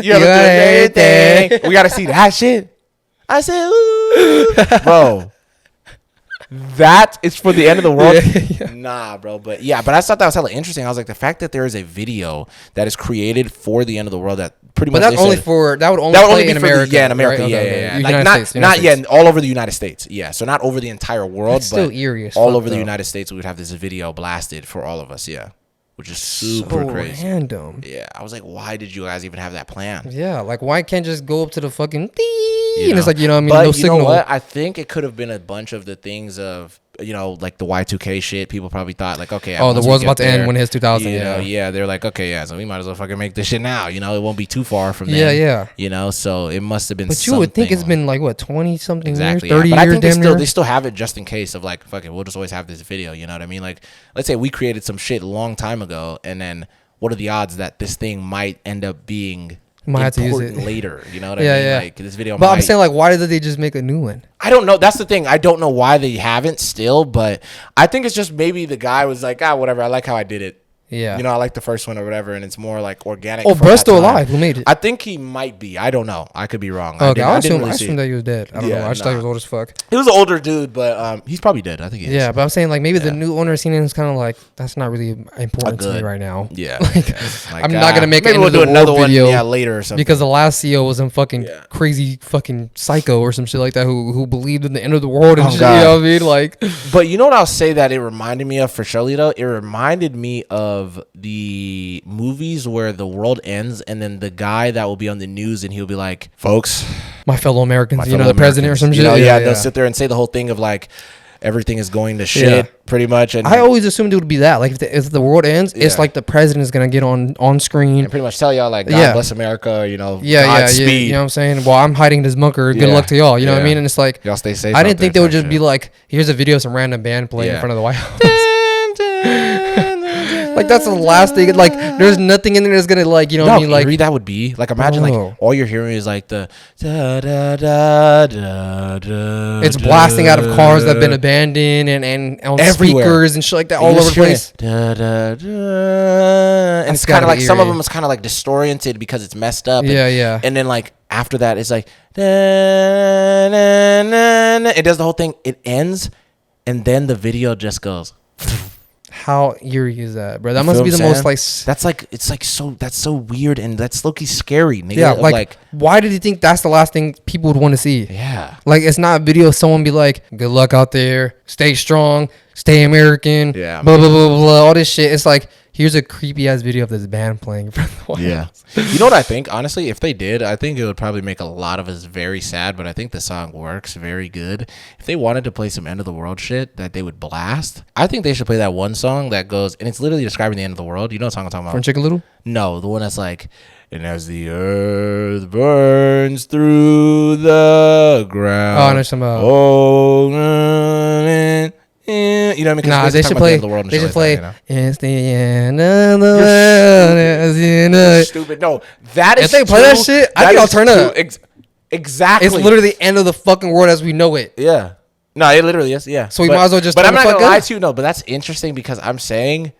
you have a good day. We gotta see that shit. I said, ooh, bro. That is for the end of the world. Yeah. Nah, bro. But I thought that was hella interesting. I was like, the fact that there is a video that is created for the end of the world that pretty much.
But that would only play in America.
In America. Right? Yeah. Like not all over the United States. Yeah. So not over the entire world,
that's
but
still eerie as
all over the United States, we would have this video blasted for all of us. Yeah. Which is super crazy.
Random.
Yeah. I was like, why did you guys even have that plan?
Yeah. Like, why can't just go up to the fucking and it's like, you know what I mean?
But
no
you
signal.
know what? I think it could have been a bunch of the things of, like the Y2K shit. People probably thought like, okay.
Oh, the world's about to end when it hits 2000.
Yeah. They're like, okay, so we might as well fucking make this shit now. It won't be too far from then. Yeah. So it must have been.
But you would think it's been like what 20 something
exactly,
years, 30
but
years.
I think they still have it just in case of like, fuck it, we'll just always have this video. You know what I mean? Like, let's say we created some shit a long time ago, and then what are the odds that this thing might end up being
might
important
have to use it
later? You know what I mean?
Yeah.
Like this video.
But I'm saying, like, why did they just make a new one?
I don't know. That's the thing. I don't know why they haven't still, but I think it's just maybe the guy was like, whatever. I like how I did it.
Yeah.
I like the first one or whatever, and it's more like organic.
Oh, Brett's still alive. Who made it?
I think he might be. I don't know. I could be wrong.
Okay, I assume that he was dead. I don't know. I just thought he was old as fuck.
He was an older dude, but he's probably dead. I think he is.
Yeah, but I'm saying like maybe the new owner scene is kind of like that's not really important to me right now.
Yeah.
I'm not gonna make
maybe we'll do another one later or something.
Because the last CEO was some fucking crazy fucking psycho or some shit like that who believed in the end of the world and shit. You know what I mean? Like,
but you know what I'll say that it reminded me of for surely though? It reminded me of the movies where the world ends and then the guy that will be on the news and he'll be like, folks,
my fellow Americans, the president or some shit.
They'll sit there and say the whole thing of like everything is going to shit pretty much. And
I always assumed it would be that. Like if the world ends, it's like the president is gonna get on screen
and pretty much tell y'all like God bless America,
Godspeed. You know what I'm saying? Well, I'm hiding this bunker. Good luck to y'all. You know what I mean? And it's like
y'all stay safe.
I didn't think they would just be like, here's a video of some random band playing in front of the White House. Like that's the last thing. Like there's nothing in there that's gonna like what I mean. Like
that would be like imagine like all you're hearing is like the da da da da da.
It's blasting out of cars that have been abandoned and on speakers and shit like that all over the place.
Da da da. And it's kind of like some of them is kind of like disoriented because it's messed up.
Yeah.
And then like after that it's like da, na, na, na. It does the whole thing. It ends, and then the video just goes.
How eerie is that, bro? That must be the most like.
That's so weird and that's low-key scary, nigga.
Yeah, like why did you think that's the last thing people would want to see?
Yeah,
like it's not a video of someone be like, "Good luck out there, stay strong, stay American."
Yeah,
blah blah blah blah. All this shit. It's like here's a creepy ass video of this band playing in front of the White House.
You know what I think? Honestly, if they did, I think it would probably make a lot of us very sad, but I think the song works very good. If they wanted to play some end of the world shit that they would blast, I think they should play that one song that goes, and it's literally describing the end of the world. You know what song I'm talking about?
From Chicken Little?
No, the one that's like, and as the earth burns through the ground.
Oh, I know something about.
You know what I mean?
Nah, they should play. They should play. It's the end of the world.
You're stupid. No, that is.
If they play that shit, I think I'll turn up.
Exactly.
It's literally the end of the fucking world as we know it.
Yeah. No, it literally is. Yeah.
So we might as well just.
But I'm not gonna lie to you. No, but that's interesting because I'm saying.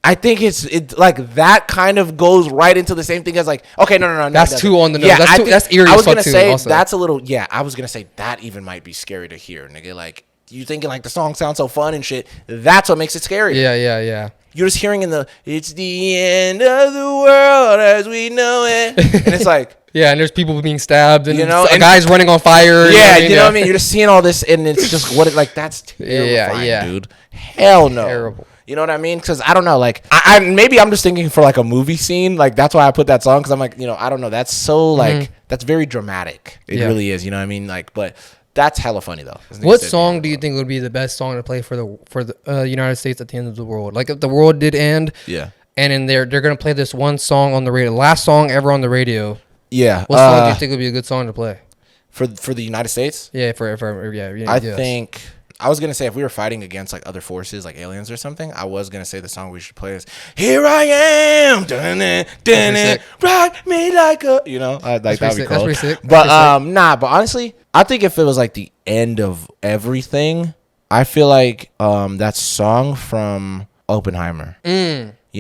I think it's like that kind of goes right into the same thing as like, okay, no.
That's too on the nose.
Yeah,
that's eerie.
I was gonna say that's a little. Yeah, I was gonna say that even might be scary to hear, nigga. Like. You thinking like the song sounds so fun and shit. That's what makes it scary.
Yeah.
You're just hearing it's the end of the world as we know it. And it's like.
Yeah, and there's people being stabbed and,
and
guys running on fire.
Yeah, you know what I mean? You're just seeing all this and it's just that's terrifying, dude. Hell no.
Terrible.
You know what I mean? Because I don't know, like, maybe I'm just thinking for like a movie scene. Like, that's why I put that song because I'm like, I don't know. That's so like, that's very dramatic. It really is. You know what I mean? Like, but That's hella funny though.
What song do you think would be the best song to play for the United States at the end of the world? Like if the world did end, and in there they're gonna play this one song on the radio, last song ever on the radio.
Yeah.
What song do you think would be a good song to play
for the United States?
Yeah,
I think I was gonna say if we were fighting against like other forces, like aliens or something, I was gonna say the song we should play is "Here I Am," rock me like a, like that'd be cool. But but honestly, I think if it was like the end of everything, I feel like that song from Oppenheimer. You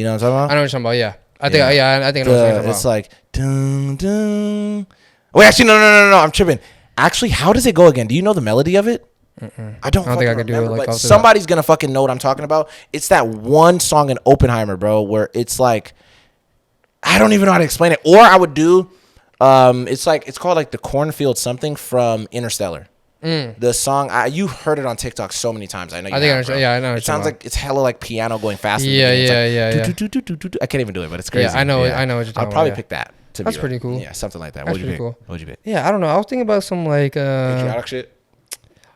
know what I'm talking about?
I know what you're talking about. Yeah, I think I know what you're talking about.
It's like dun dun. Wait, actually, no, I'm tripping. Actually, how does it go again? Do you know the melody of it? I don't think I could do it. Like somebody's gonna fucking know what I'm talking about. It's that one song in Oppenheimer, bro, where it's like I don't even know how to explain it. Or I would do it's called like the cornfield something from Interstellar. The song you heard it on TikTok so many times. I know. I know. It sounds like it's hella like piano going fast.
Yeah.
I can't even do it, but it's crazy.
Yeah, I know. I know what you're talking about.
I'll probably pick that.
That's pretty cool.
Yeah, something like that.
That's pretty cool.
What'd you pick?
Yeah, I don't know. I was thinking about some like
patriotic shit.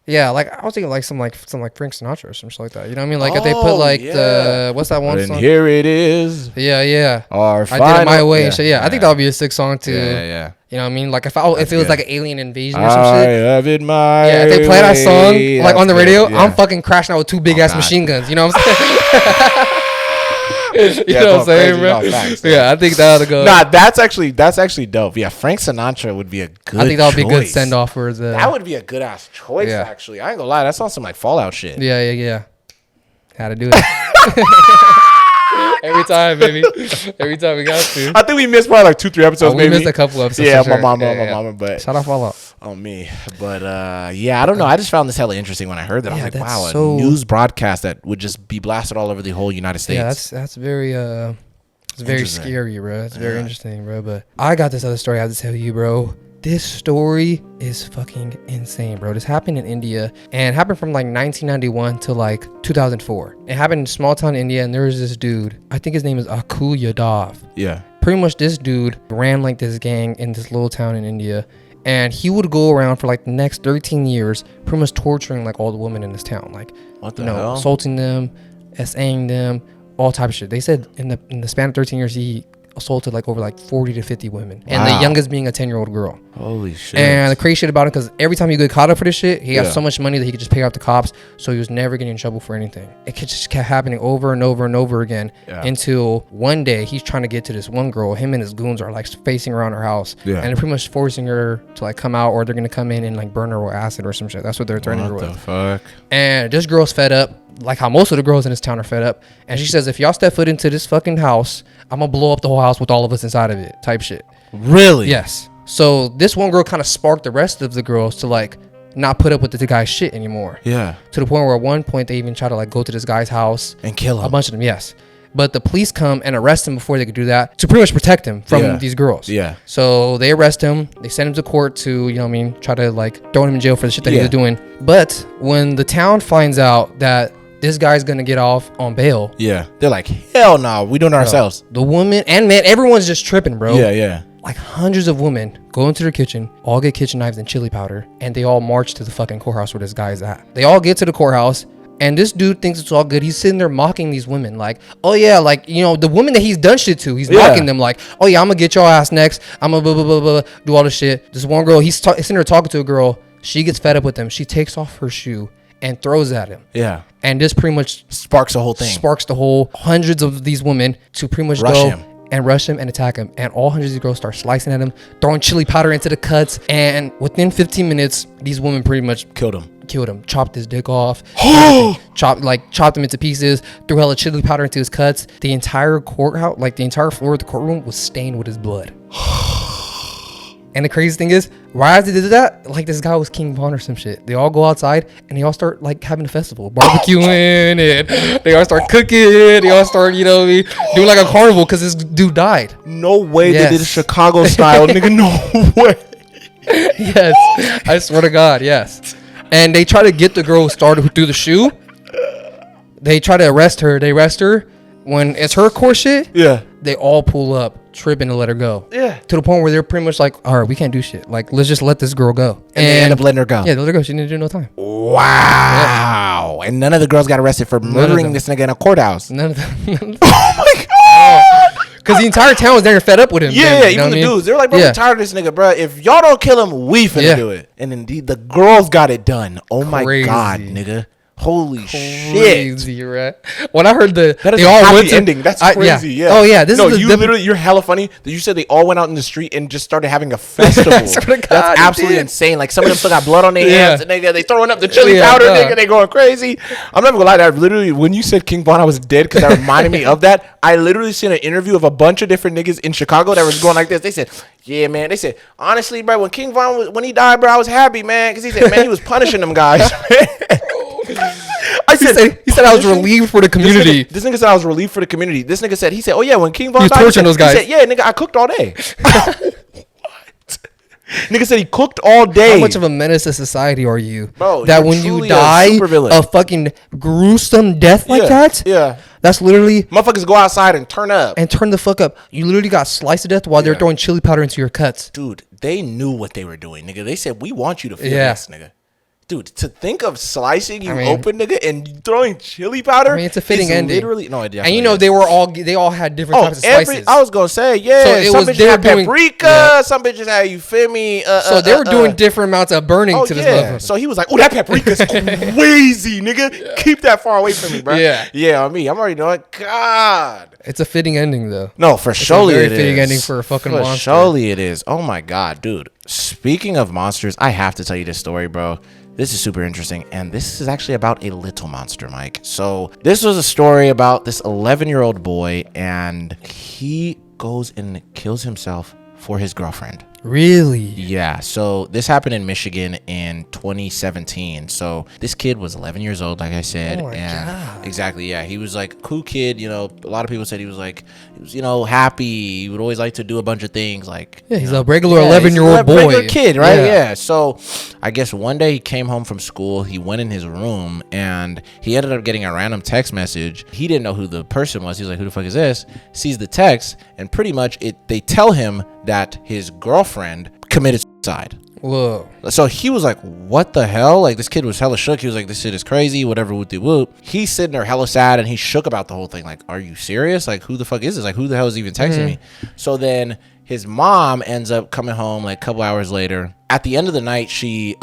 Yeah, like I was thinking like some Frank Sinatra or some shit like that. You know what I mean? Like if they put like the what's that one song?
Here it is.
Yeah.
Our
I did it my way and shit. Yeah, I think that would be a sick song too.
Yeah.
You know what I mean? Like if it was like an alien invasion or some shit.
I have it my
if they play that song like on the radio,
yeah.
I'm fucking crashing out with two big ass machine guns. You know what I'm saying? You know what I'm saying, bro? No, facts, yeah, I think that would go.
Nah, that's actually dope. Yeah, Frank Sinatra would be a good.
I think that would be a good send off for the.
That would be a good ass choice. Yeah. Actually, I ain't gonna lie, that's on some like Fallout shit.
Yeah. How to do it? Every time, baby. Every time we got to.
I think we missed probably like 2-3 episodes.
We missed a couple episodes.
Yeah, my mama. But
shout out Fallout.
On me. But yeah, I don't know. I just found this hella interesting when I heard that. I was like, wow, a news broadcast that would just be blasted all over the whole United States.
Yeah, that's very it's very scary, bro. It's very interesting, bro. But I got this other story I have to tell you, bro. This story is fucking insane, bro. This happened in India and happened from like 1991 to like 2004. It happened in small town India, and there was this dude. I think his name is Akku Yadav.
Yeah.
Pretty much this dude ran like this gang in this little town in India, and he would go around for like the next 13 years pretty much torturing like all the women in this town. Like,
what the hell?
Assaulting them, SAing them, all type of shit. They said in the span of 13 years, he assaulted like over like 40 to 50 women, and the youngest being a 10-year-old girl.
Holy shit.
And the crazy shit about it, because every time he got caught up for this shit, he got so much money that he could just pay off the cops, so he was never getting in trouble for anything. It just kept happening over and over and over again until one day he's trying to get to this one girl. Him and his goons are like facing around her house, and they're pretty much forcing her to like come out, or they're gonna come in and like burn her with acid or some shit. That's what they're threatening her with. What the fuck? And this girl's fed up, like how most of the girls in this town are fed up, and she says, if y'all step foot into this fucking house, I'm gonna blow up the whole house with all of us inside of it, type shit.
Really?
Yes. So this one girl kind of sparked the rest of the girls to like not put up with the guy's shit anymore.
Yeah.
To the point where at one point they even try to like go to this guy's house
and kill him.
A bunch of them, yes. But the police come and arrest him before they could do that to pretty much protect him from these girls. Yeah. So they arrest him. They send him to court to, you know what I mean, try to like throw him in jail for the shit that he was doing. But when the town finds out that this guy's gonna get off on bail,
they're like, hell no, we doing it ourselves.
The woman and man, everyone's just tripping, bro.
Yeah.
Like hundreds of women go into their kitchen, all get kitchen knives and chili powder, and they all march to the fucking courthouse where this guy's at. They all get to the courthouse, and this dude thinks it's all good. He's sitting there mocking these women, like, oh yeah, like, you know, the women that he's done shit to, he's mocking them, like, oh yeah, I'm gonna get your ass next. I'm gonna blah, blah, blah, blah, do all this shit. This one girl, he's sitting there talking to a girl. She gets fed up with him. She takes off her shoe and throws at him. Yeah. And this pretty much
sparks the whole thing.
Sparks the whole hundreds of these women to pretty much rush him and attack him. And all hundreds of these girls start slicing at him, throwing chili powder into the cuts. And within 15 minutes, these women pretty much
killed him,
chopped his dick off, chopped him into pieces, threw hella chili powder into his cuts. The entire courthouse, like the entire floor of the courtroom, was stained with his blood. And the crazy thing is, right after they did that, like this guy was King Von or some shit. They all go outside and they all start like having a festival, barbecuing, and they all start cooking. They all start, you know, doing like a carnival because this dude died.
No way they did a Chicago style, nigga. No way.
Yes, I swear to God, yes. And they try to get the girl who threw the shoe. They try to arrest her. They arrest her. when it's her core shit,
yeah,
they all pull up, tripping to let her go.
Yeah.
To the point where they're pretty much like, all right, we can't do shit. Like, let's just let this girl go.
And they end up letting her go.
Yeah, they let her go. She didn't do no time.
Wow. Yeah. And none of the girls got arrested for murdering this nigga in a courthouse.
None of them.
Oh my God.
Because the entire town was there fed up with him.
Yeah,
then,
even the dudes. They were like, bro, we're tired of this nigga, bro. If y'all don't kill him, we finna do it. And indeed, the girls got it done. Oh my God, nigga. Holy shit!
Right? When I heard that
is
they
a
all
happy
went to,
ending. That's crazy. Yeah.
Oh yeah. This is
you're hella funny that you said they all went out in the street and just started having a festival. That's absolutely insane. Like some of them still got blood on their hands. And nigga, they throwing up the chili powder. Nigga, they going crazy. I'm never gonna lie. That literally, when you said King Von, I was dead because that reminded me of that. I literally seen an interview of a bunch of different niggas in Chicago that was going like this. They said, "Yeah, man." They said, "Honestly, bro, when King Von when he died, bro, I was happy, man, because he said, man, he was punishing them guys."
He said I was relieved for the community.
This nigga said I was relieved for the community. This nigga said, he said, oh yeah, when King Von died,
he was torturing those guys.
He said, yeah, nigga, I cooked all day. What? Nigga said he cooked all day.
How much of a menace to society are you?
Bro,
that when you die a fucking gruesome death like that?
Yeah.
That's literally...
Motherfuckers go outside and turn up.
And turn the fuck up. You literally got sliced to death while they're throwing chili powder into your cuts.
Dude, they knew what they were doing, nigga. They said, we want you to feel this, nigga. Dude, to think of slicing you open, nigga, and throwing chili powder.
I mean, it's a fitting ending.
Literally, no, it definitely
and you know, they all had different types of slices.
I was gonna say, yeah. So some bitches had paprika. Some bitches had, you feel me?
So they were doing different amounts of burning to this motherfucker.
So he was like, oh, that paprika's crazy, nigga. Keep that far away from me, bro. Yeah, on me. I'm already knowing. God.
It's a fitting ending, though.
No, for surely it is.
Very fitting ending for a fucking monster.
Surely it is. Oh my God, dude. Speaking of monsters, I have to tell you this story, bro. This is super interesting, and this is actually about a little monster, Mike. So this was a story about this 11-year-old boy, and he goes and kills himself for his girlfriend.
Really?
Yeah. So this happened in Michigan in 2017. So this kid was 11 years old, like I said.
Oh my God.
Exactly. Yeah. He was like a cool kid. You know, a lot of people said he was you know, happy. He would always like to do a bunch of things. Like,
yeah, he's a regular 11-year-old boy.
Regular kid, right? Yeah. So I guess one day he came home from school. He went in his room and he ended up getting a random text message. He didn't know who the person was. He was like, who the fuck is this? Sees the text, and pretty much they tell him that his girlfriend committed suicide.
Whoa.
So he was like, what the hell? Like, this kid was hella shook. He was like, this shit is crazy, whatever, whoop-de-whoop. He's sitting there hella sad, and he's shook about the whole thing. Like, are you serious? Like, who the fuck is this? Like, who the hell is even texting me? So then his mom ends up coming home like a couple hours later. At the end of the night, she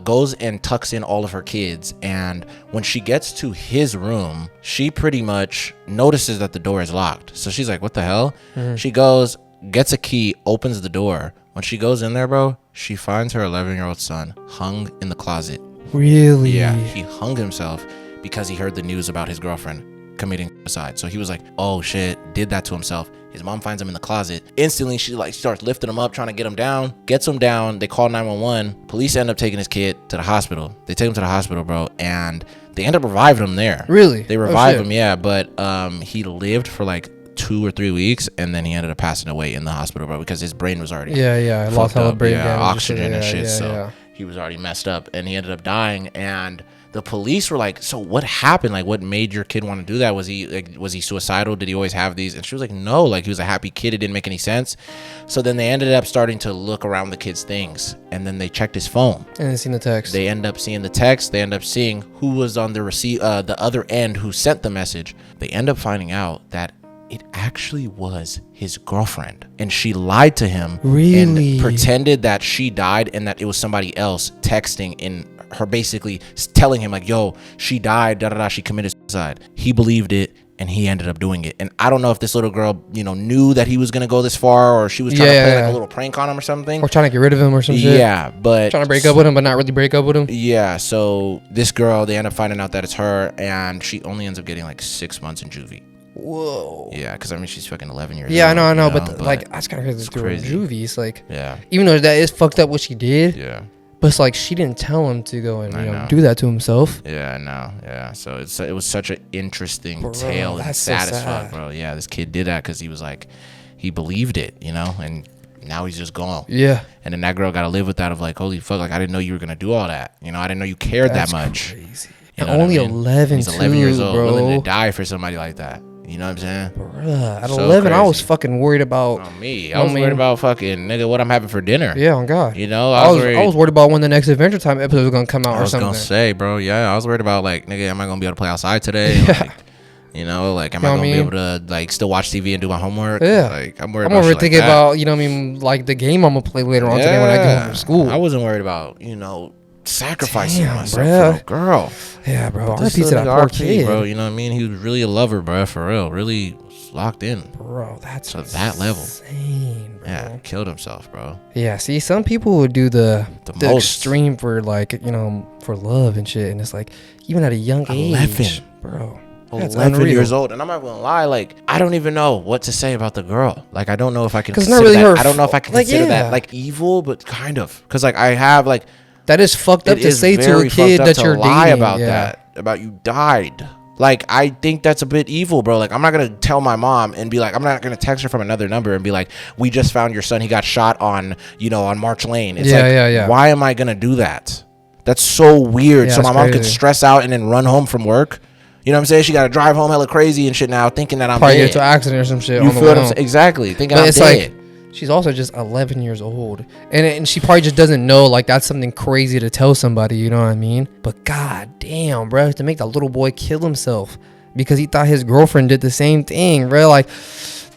goes and tucks in all of her kids. And when she gets to his room, she pretty much notices that the door is locked. So she's like, what the hell? She goes, gets a key, opens the door. When she goes in there, bro, she finds her 11-year-old son hung in the closet.
Really?
Yeah, he hung himself because he heard the news about his girlfriend committing suicide. So he was like, oh shit, did that to himself. His mom finds him in the closet. Instantly, she starts lifting him up, trying to get him down. Gets him down. They call 911. Police end up taking his kid to the hospital. They take him to the hospital, bro, and they end up reviving him there.
Really?
They revived him, yeah, but he lived for like 2 or 3 weeks, and then he ended up passing away in the hospital, bro, because his brain was already
lost all the brain damage,
oxygen and shit. So he was already messed up, and he ended up dying. And the police were like, so what happened? Like, what made your kid want to do that? Was he suicidal? Did he always have these? And she was like, no, like, he was a happy kid. It didn't make any sense. So then they ended up starting to look around the kid's things, and then they checked his phone,
and they seen the text.
They end up seeing the text. They end up seeing who was on the the other end, who sent the message. They end up finding out that it actually was his girlfriend, and she lied to him.
Really?
And pretended that she died and that it was somebody else texting in her, basically telling him like, yo, she died, she committed suicide. He believed it, and he ended up doing it. And I don't know if this little girl, you know, knew that he was gonna go this far, or she was trying to play like a little prank on him or something,
or trying to get rid of him or some shit.
Yeah, but
trying to break up with him, but not really break up with him.
Yeah, so this girl, they end up finding out that it's her, and she only ends up getting like 6 months in juvie.
Whoa.
Yeah, because I mean, she's fucking 11 years old.
Yeah, I know, but like, I just kind of heard this through juvie. It's like,
yeah,
even though that is fucked up what she did.
Yeah.
But it's like she didn't tell him to go and do that to himself.
Yeah, I know. Yeah, so it was such an interesting tale and sad as fuck, bro. Yeah, this kid did that because he was like, he believed it, you know, and now he's just gone.
Yeah.
And then that girl got to live with that of like, holy fuck, like I didn't know you were gonna do all that. You know, I didn't know you cared that much.
Crazy.
You know
only
what I mean?
11.
He's 11 years old,
bro.
willing to die for somebody like that. You know what I'm saying?
Bruh, at 11, I was fucking worried about...
On me. I was worried about fucking, nigga, what I'm having for dinner.
Yeah, on God.
You know?
I was worried about when the next Adventure Time episode was going to come out or something.
I was going to say, bro, yeah. I was worried about, like, nigga, am I going to be able to play outside today? Yeah. Like, you know, like, am I going to be able to, like, still watch TV and do my homework?
Yeah.
Like, I'm worried about shit
thinking
like
about, you know what I mean, like, the game I'm going to play later on today when I get home from school.
I wasn't worried about, you know, sacrificing myself for a girl.
Yeah, bro. RP to that poor kid.
Bro, you know what I mean? He was really a lover, bro, for real. Really locked in.
Bro, that's
to that level.
Insane, bro.
Yeah, killed himself, bro.
Yeah, see, some people would do the extreme for, like, you know, for love and shit. And it's like, even at a young age, bro.
11 years old, and I'm not gonna lie, like, I don't even know what to say about the girl. Like, I don't know if I can consider that. I don't know if I can consider that like evil, but kind of, because like I have like
that is fucked up to say to a kid that you're
lie
dating
about that, about you died. Like, I think that's a bit evil, bro. Like, I'm not gonna tell my mom and be like, I'm not gonna text her from another number and be like, we just found your son, he got shot on, you know, on March Lane. It's why am I gonna do that? That's so weird. So my mom could stress out and then run home from work. You know what I'm saying? She got to drive home hella crazy and shit now, thinking that I'm
probably
dead.
Get into an accident or some shit.
You feel what I'm saying? Exactly. Thinking I'm dead.
Like, she's also just 11 years old. And she probably just doesn't know, like, that's something crazy to tell somebody, you know what I mean? But god damn, bro, to make that little boy kill himself because he thought his girlfriend did the same thing, bro. Like,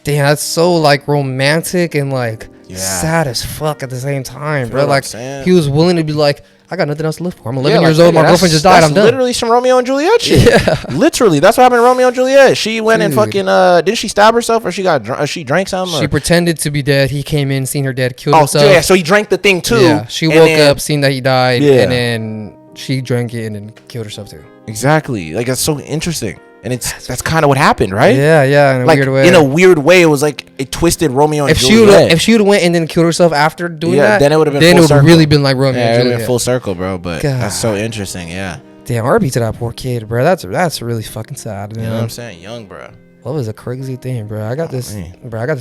damn, that's so, like, romantic and, like, sad as fuck at the same time, bro. Like, he was willing to be like, I got nothing else to live for. I'm 11 years old. My girlfriend just died. I'm done.
Literally some Romeo and Juliet shit. Yeah. Literally. That's what happened to Romeo and Juliet. She went and fucking, didn't she stab herself or she drank something?
She pretended to be dead. He came in, seen her dead, killed himself.
Oh, yeah. So he drank the thing too. Yeah.
She woke up, seen that he died, and then she drank it and then killed herself too.
Exactly. Like, that's so interesting. And that's kind of what happened, right?
Yeah, in a weird way.
In a weird way, it was like it twisted Romeo and Juliet.
If she would have went and then killed herself after doing that,
then it would have been.
Then it would have really been like Romeo and Juliet.
It would have been full circle, bro. But that's so interesting, yeah.
Damn, RP to that poor kid, bro. That's really fucking sad.
You know what I'm saying? Young, bro.
Love is a crazy thing, bro. I got this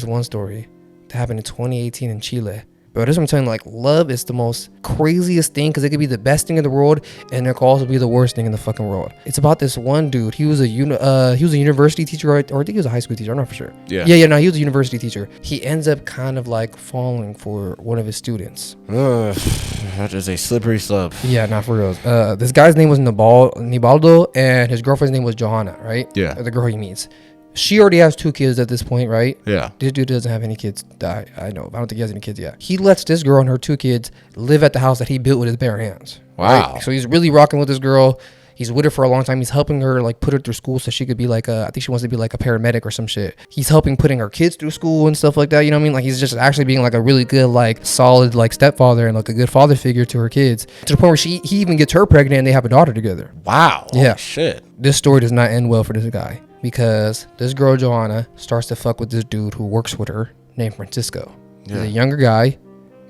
one story that happened in 2018 in Chile. Bro, this is what I'm telling you, like, love is the most craziest thing because it could be the best thing in the world and it could also be the worst thing in the fucking world. It's about this one dude. He was a university teacher, or I think he was a high school teacher. I'm not for sure. No, he was a university teacher. He ends up kind of like falling for one of his students.
That is a slippery slope.
Yeah, not for real. This guy's name was Nibaldo and his girlfriend's name was Johanna, right?
Yeah.
The girl he meets. She already has 2 kids at this point, right?
Yeah.
This dude doesn't have any kids. I know. I don't think he has any kids yet. He lets this girl and her 2 kids live at the house that he built with his bare hands.
Wow.
Right? So he's really rocking with this girl. He's with her for a long time. He's helping her, like, put her through school so she could be like I think she wants to be like a paramedic or some shit. He's helping putting her kids through school and stuff like that. You know what I mean? Like, he's just actually being like a really good, like, solid, like, stepfather and like a good father figure to her kids. To the point where he even gets her pregnant and they have a daughter together.
Wow.
Yeah.
Holy shit.
This story does not end well for this guy. Because this girl, Johanna, starts to fuck with this dude who works with her named Francisco. Yeah. He's a younger guy.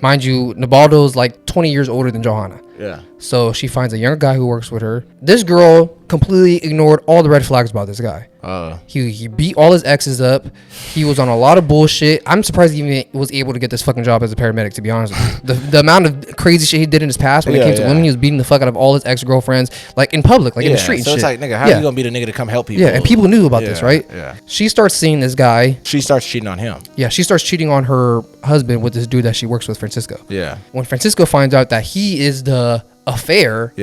Mind you, Nibaldo's like 20 years older than Johanna.
Yeah.
So she finds a younger guy who works with her. This girl completely ignored all the red flags about this guy. He beat all his exes up. He was on a lot of bullshit. I'm surprised he even was able to get this fucking job as a paramedic, to be honest with you. The amount of crazy shit he did in his past when it came to women, he was beating the fuck out of all his ex-girlfriends, like in public, like in the street and
so
shit.
It's like, nigga, how you gonna be the nigga to come help people?
Yeah, and people knew about this, right?
Yeah.
She starts seeing this guy.
She starts cheating on him.
Yeah, she starts cheating on her husband with this dude that she works with, Francisco.
Yeah.
When Francisco finds out that he is the affair,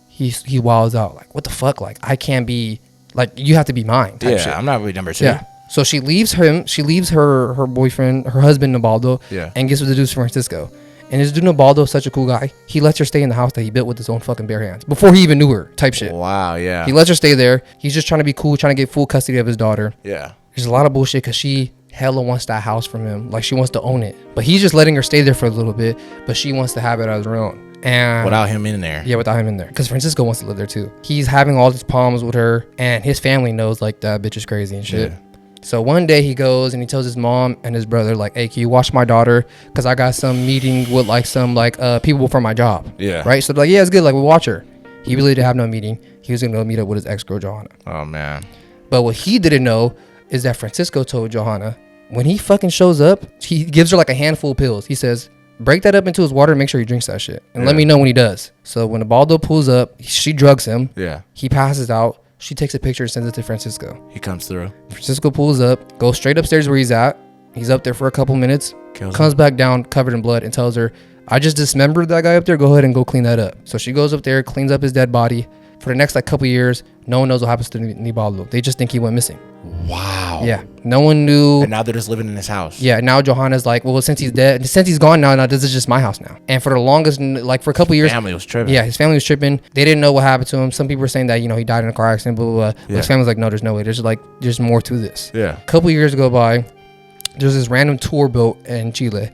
he wilds out, like, what the fuck? Like, I can't be, like, you have to be mine type shit.
I'm not really number 2.
Yeah. So she leaves him. She leaves her boyfriend, her husband, Nibaldo, and gets with the dude Francisco. And this dude Nibaldo is such a cool guy. He lets her stay in the house that he built with his own fucking bare hands before he even knew her type shit.
Wow, yeah.
He lets her stay there. He's just trying to be cool, trying to get full custody of his daughter.
Yeah.
There's a lot of bullshit because she hella wants that house from him. Like, she wants to own it. But he's just letting her stay there for a little bit, but she wants to have it as her own. And
without him in there.
Yeah, without him in there. Because Francisco wants to live there too. He's having all these problems with her, and his family knows, like, that bitch is crazy and shit. Yeah. So one day he goes and he tells his mom and his brother, like, hey, can you watch my daughter? Because I got some meeting with, like, some, like, people from my job.
Yeah.
Right? So they're like, yeah, it's good. Like, we'll watch her. He really didn't have no meeting. He was going to go meet up with his ex-girl, Johanna.
Oh, man.
But what he didn't know is that Francisco told Johanna, when he fucking shows up, he gives her, like, a handful of pills. He says, break that up into his water and make sure he drinks that shit. And let me know when he does. So when Nibaldo pulls up, she drugs him.
Yeah.
He passes out. She takes a picture and sends it to Francisco.
He comes through.
Francisco pulls up, goes straight upstairs where he's at. He's up there for a couple minutes, comes back down covered in blood and tells her, I just dismembered that guy up there. Go ahead and go clean that up. So she goes up there, cleans up his dead body. For the next like couple years, no one knows what happens to Nibaldo. They just think he went missing.
Wow.
Yeah. No one knew.
And now they're just living in his house.
Yeah. Now Johanna's like, well, since he's dead, since he's gone now this is just my house now. And for the longest, like for a couple years.
His family was tripping.
Yeah. His family was tripping. They didn't know what happened to him. Some people were saying that, he died in a car accident, blah, blah, blah. Yeah. His family's like, no, there's no way. There's more to this.
Yeah.
A couple years go by. There's this random tour boat in Chile.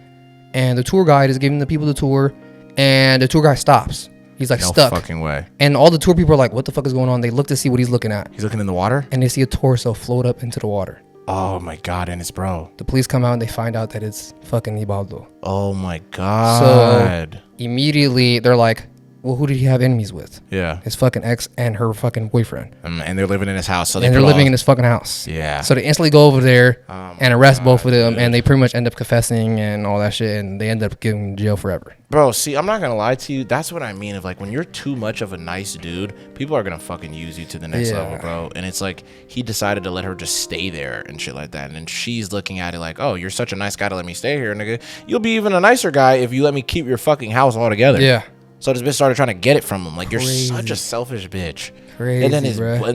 And the tour guide is giving the people the tour. And the tour guy stops. He's like stuck.
No fucking way.
And all the tour people are like, what the fuck is going on? They look to see what he's looking at.
He's looking in the water?
And they see a torso float up into the water.
Oh my God, and it's bro.
The police come out and they find out that it's fucking Nibaldo.
Oh my God.
So immediately they're like, well, who did he have enemies with?
Yeah.
His fucking ex and her fucking boyfriend.
And they're living in his house.
And they're living in his fucking house.
Yeah.
So they instantly go over there and arrest both of them. Dude. And they pretty much end up confessing and all that shit. And they end up getting in jail forever.
Bro, see, I'm not going to lie to you. That's what I mean. Of like, when you're too much of a nice dude, people are going to fucking use you to the next level, bro. And it's like, he decided to let her just stay there and shit like that. And then she's looking at it like, oh, you're such a nice guy to let me stay here, nigga. You'll be even a nicer guy if you let me keep your fucking house altogether.
Yeah.
So this bitch started trying to get it from him. Like, you're such a selfish bitch.
Crazy,
and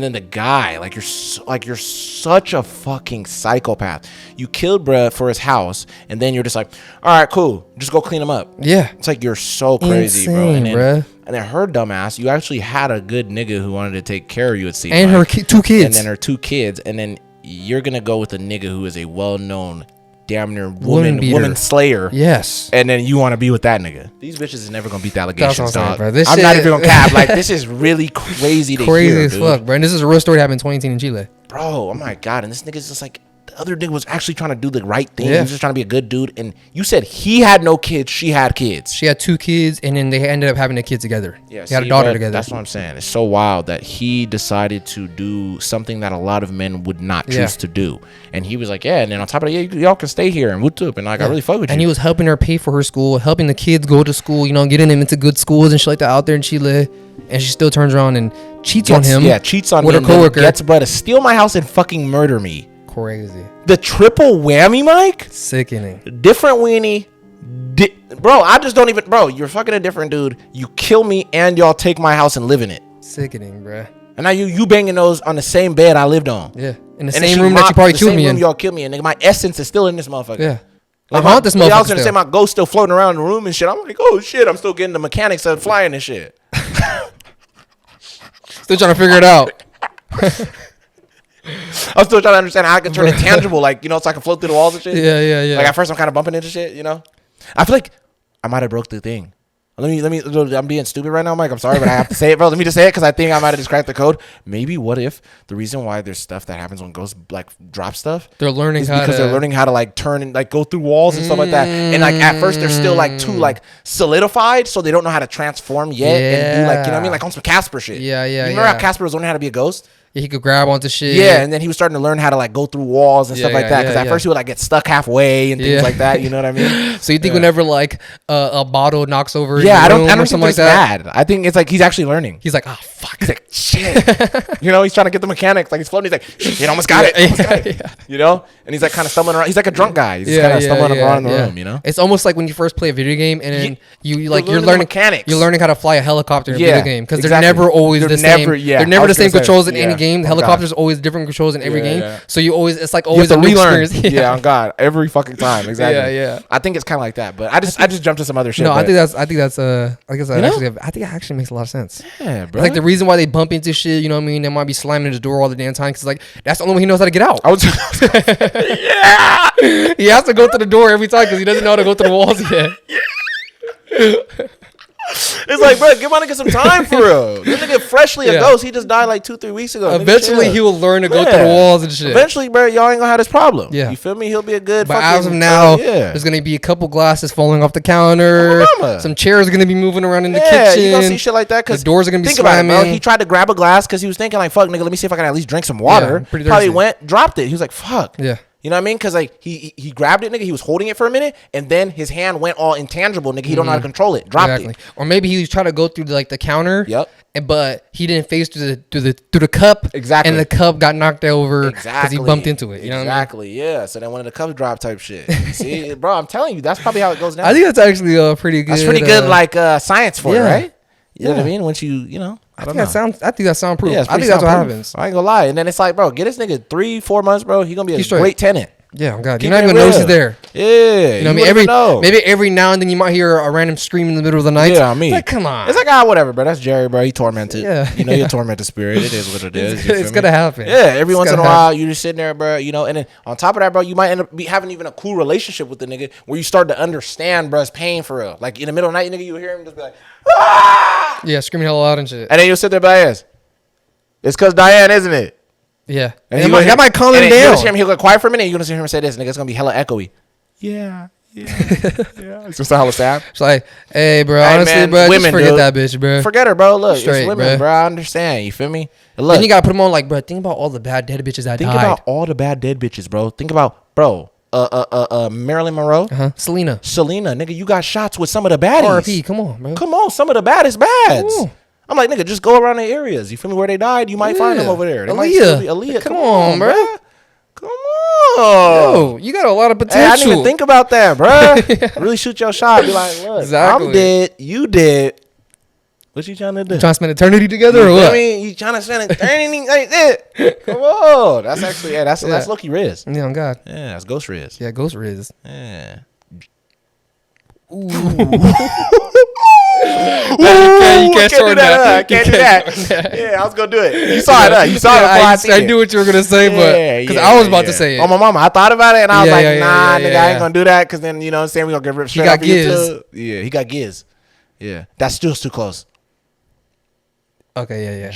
then the guy, like, you're such a fucking psychopath. You killed bruh for his house, and then you're just like, all right, cool, just go clean him up.
Yeah.
It's like, you're so crazy,
insane,
bro. And then her dumbass, you actually had a good nigga who wanted to take care of you, it seemed
and
like.
her 2 kids.
And then her 2 kids, and then you're gonna go with a nigga who is a well-known damn near woman slayer.
Yes.
And then you want to be with that nigga. These bitches is never gonna beat the allegations, dog.
Bro.
I'm not even gonna cap. Like, this is really crazy to hear,
crazy as fuck, bro. And this is a real story that happened in 2018 in Chile.
Bro, oh my God. And this nigga's just like, the other nigga was actually trying to do the right thing. He was just trying to be a good dude. And you said he had no kids, she had kids.
She had 2 kids, and then they ended up having a kid together.
Yeah,
they had a daughter together.
That's what I'm saying. It's so wild that he decided to do something that a lot of men would not choose to do. And he was like, yeah, and then on top of that, y'all can stay here and whoop up. And like, I really fuck with you.
And he was helping her pay for her school, helping the kids go to school, getting them into good schools and shit like that out there in Chile. And she still turns around and cheats on him.
Yeah, cheats on
with
him.
Her coworker.
Gets bro to steal my house and fucking murder me.
Crazy.
The triple whammy, Mike?
Sickening.
Different weenie. Bro, I just don't even... Bro, you're fucking a different dude. You kill me and y'all take my house and live in it.
Sickening, bruh.
And now you banging those on the same bed I lived on.
Yeah. In the same room that you probably killed me in.
Y'all killed me in. Nigga, my essence is still in this motherfucker.
Yeah.
Like,
I haunt this motherfucker.
I was going to say my ghost still floating around the room and shit. I'm like, oh shit, I'm still getting the mechanics of flying and shit.
Still trying to figure it out.
I'm still trying to understand how I can turn it tangible, like, so I can float through the walls and shit.
Yeah.
Like, at first I'm kind of bumping into shit, I feel like I might have broke the thing. Let me. I'm being stupid right now, Mike. I'm sorry, but I have to say it, bro. Let me just say it because I think I might have just cracked the code. Maybe what if the reason why there's stuff that happens when ghosts like drop stuff?
They're learning
because they're learning how to like turn and like go through walls and stuff like that. And like at first they're still like too like solidified, so they don't know how to transform yet and do like what I mean, like on some Casper shit.
Yeah.
You remember how Casper was learning how to be a ghost?
Yeah, he could grab onto shit.
Yeah, and then he was starting to learn how to like go through walls and stuff like that. Because at first he would like get stuck halfway and things like that. You know what I mean?
So you think whenever like a bottle knocks over?
Yeah, I don't think it's bad. I think it's like he's actually learning.
He's like, oh fuck,
he's like shit. He's trying to get the mechanics. Like he's floating. He's like, shit, almost got it. And he's like kind of stumbling around. He's like a drunk guy. He's kind of stumbling around in the room.
It's almost like when you first play a video game and then you're learning mechanics. You're learning how to fly a helicopter in a video game because they're never always the same. They're never the same controls in any game. The helicopters always different controls in every game. So you always, it's like always a new experience.
Yeah, on God, every fucking time. Exactly. Yeah. I think it's kind of like that, but I just jumped to some other shit.
No, I think that actually makes a lot of sense.
Yeah, bro.
Like the reason why they bump into shit, you know what I mean? They might be slamming the door all the damn time because like that's the only way he knows how to get out. Yeah. He has to go through the door every time because he doesn't know how to go through the walls yet.
It's like, bro, give my nigga some time for real. This nigga freshly a ghost. He just died like 2-3 weeks ago.
Eventually, he will learn to go through the walls and shit.
Eventually, bro, y'all ain't gonna have this problem.
Yeah.
You feel me? He'll be a good
But as of now, there's gonna be a couple glasses falling off the counter. Some chairs are gonna be moving around in the kitchen.
You gonna see shit like that because
the doors are gonna be
slamming. About it, bro. He tried to grab a glass because he was thinking like, fuck, nigga, let me see if I can at least drink some water. Probably went, dropped it. He was like, fuck.
Yeah.
You know what I mean? Because like he grabbed it, nigga. He was holding it for a minute, and then his hand went all intangible, nigga. He don't know how to control it. Dropped it.
Or maybe he was trying to go through the counter.
Yep.
But he didn't face through the cup.
Exactly.
And the cup got knocked over because he bumped into it. You know what I mean?
Exactly. Yeah. So then one of the cups dropped type shit. See, bro, I'm telling you, that's probably how it goes down.
I think that's actually pretty good.
That's pretty good, like science for it, right? You know what I mean? Once you know. I think
that sounds proof.
Yeah,
I think that's what happens.
I ain't gonna lie. And then it's like, bro, get this nigga 3-4 months, bro. He gonna be a great tenant.
Yeah, I'm God. You're not even know she's there.
Yeah,
you know what I mean? Maybe every now and then you might hear a random scream in the middle of the night.
Yeah, I mean,
like, come on.
It's like whatever, bro. That's Jerry, bro. He tormented. Yeah, you know, you're tormented spirit. It is what it is.
It's gonna happen.
Yeah, every once in a while you just sitting there, bro. You know, and then on top of that, bro, you might end up having even a cool relationship with the nigga where you start to understand, bro's pain for real. Like in the middle of the night, nigga, you hear him just be like, ah!
Yeah, screaming hell loud and shit.
And then you'll sit there by his. It's because Diane, isn't it?
Yeah.
And that might calm him down. He'll go quiet for a minute. You're going to hear him say this. Nigga, it's going to be hella echoey. Yeah. It's just hella sad.
It's like, hey, bro, honestly, man, bro, women, just forget that bitch, bro.
Forget her, bro. Look, it's women, bro. I understand. You feel me? Look.
Then you got to put them on like, bro, think about all the bad dead bitches that died.
Think about all the bad dead bitches, bro. Think about, bro, Marilyn Monroe.
Selena,
nigga, you got shots with some of the baddies.
R.I.P. Come on, bro.
Come on, some of the baddest bads. Ooh. I'm like, nigga, just go around the areas. You feel me? Where they died, you might find them over there.
Aaliyah. Come on, bro.
Come on.
Yo, you got a lot of potential.
Hey, I didn't even think about that, bro. Really shoot your shot. Be like, look, I'm dead. You dead. What you trying to do?
Trying to spend eternity together or what?
I mean, you trying to spend eternity like that? Come on. That's actually, that's Loki Riz.
Yeah, on God.
Yeah, that's Ghost Riz.
Yeah, Ghost Riz.
Yeah.
Ooh. You can't shorten that.
I can't do that. Yeah, I was gonna do it. You saw it. You saw it before
I knew what you were gonna say, but because I was about to say it.
Oh, my mama, I thought about it and I was like, nah, nigga, I ain't gonna do that because then you know what I'm saying, we gonna get ripped straight off YouTube. Yeah, he got Giz. Yeah, that's still too close.
Okay, yeah.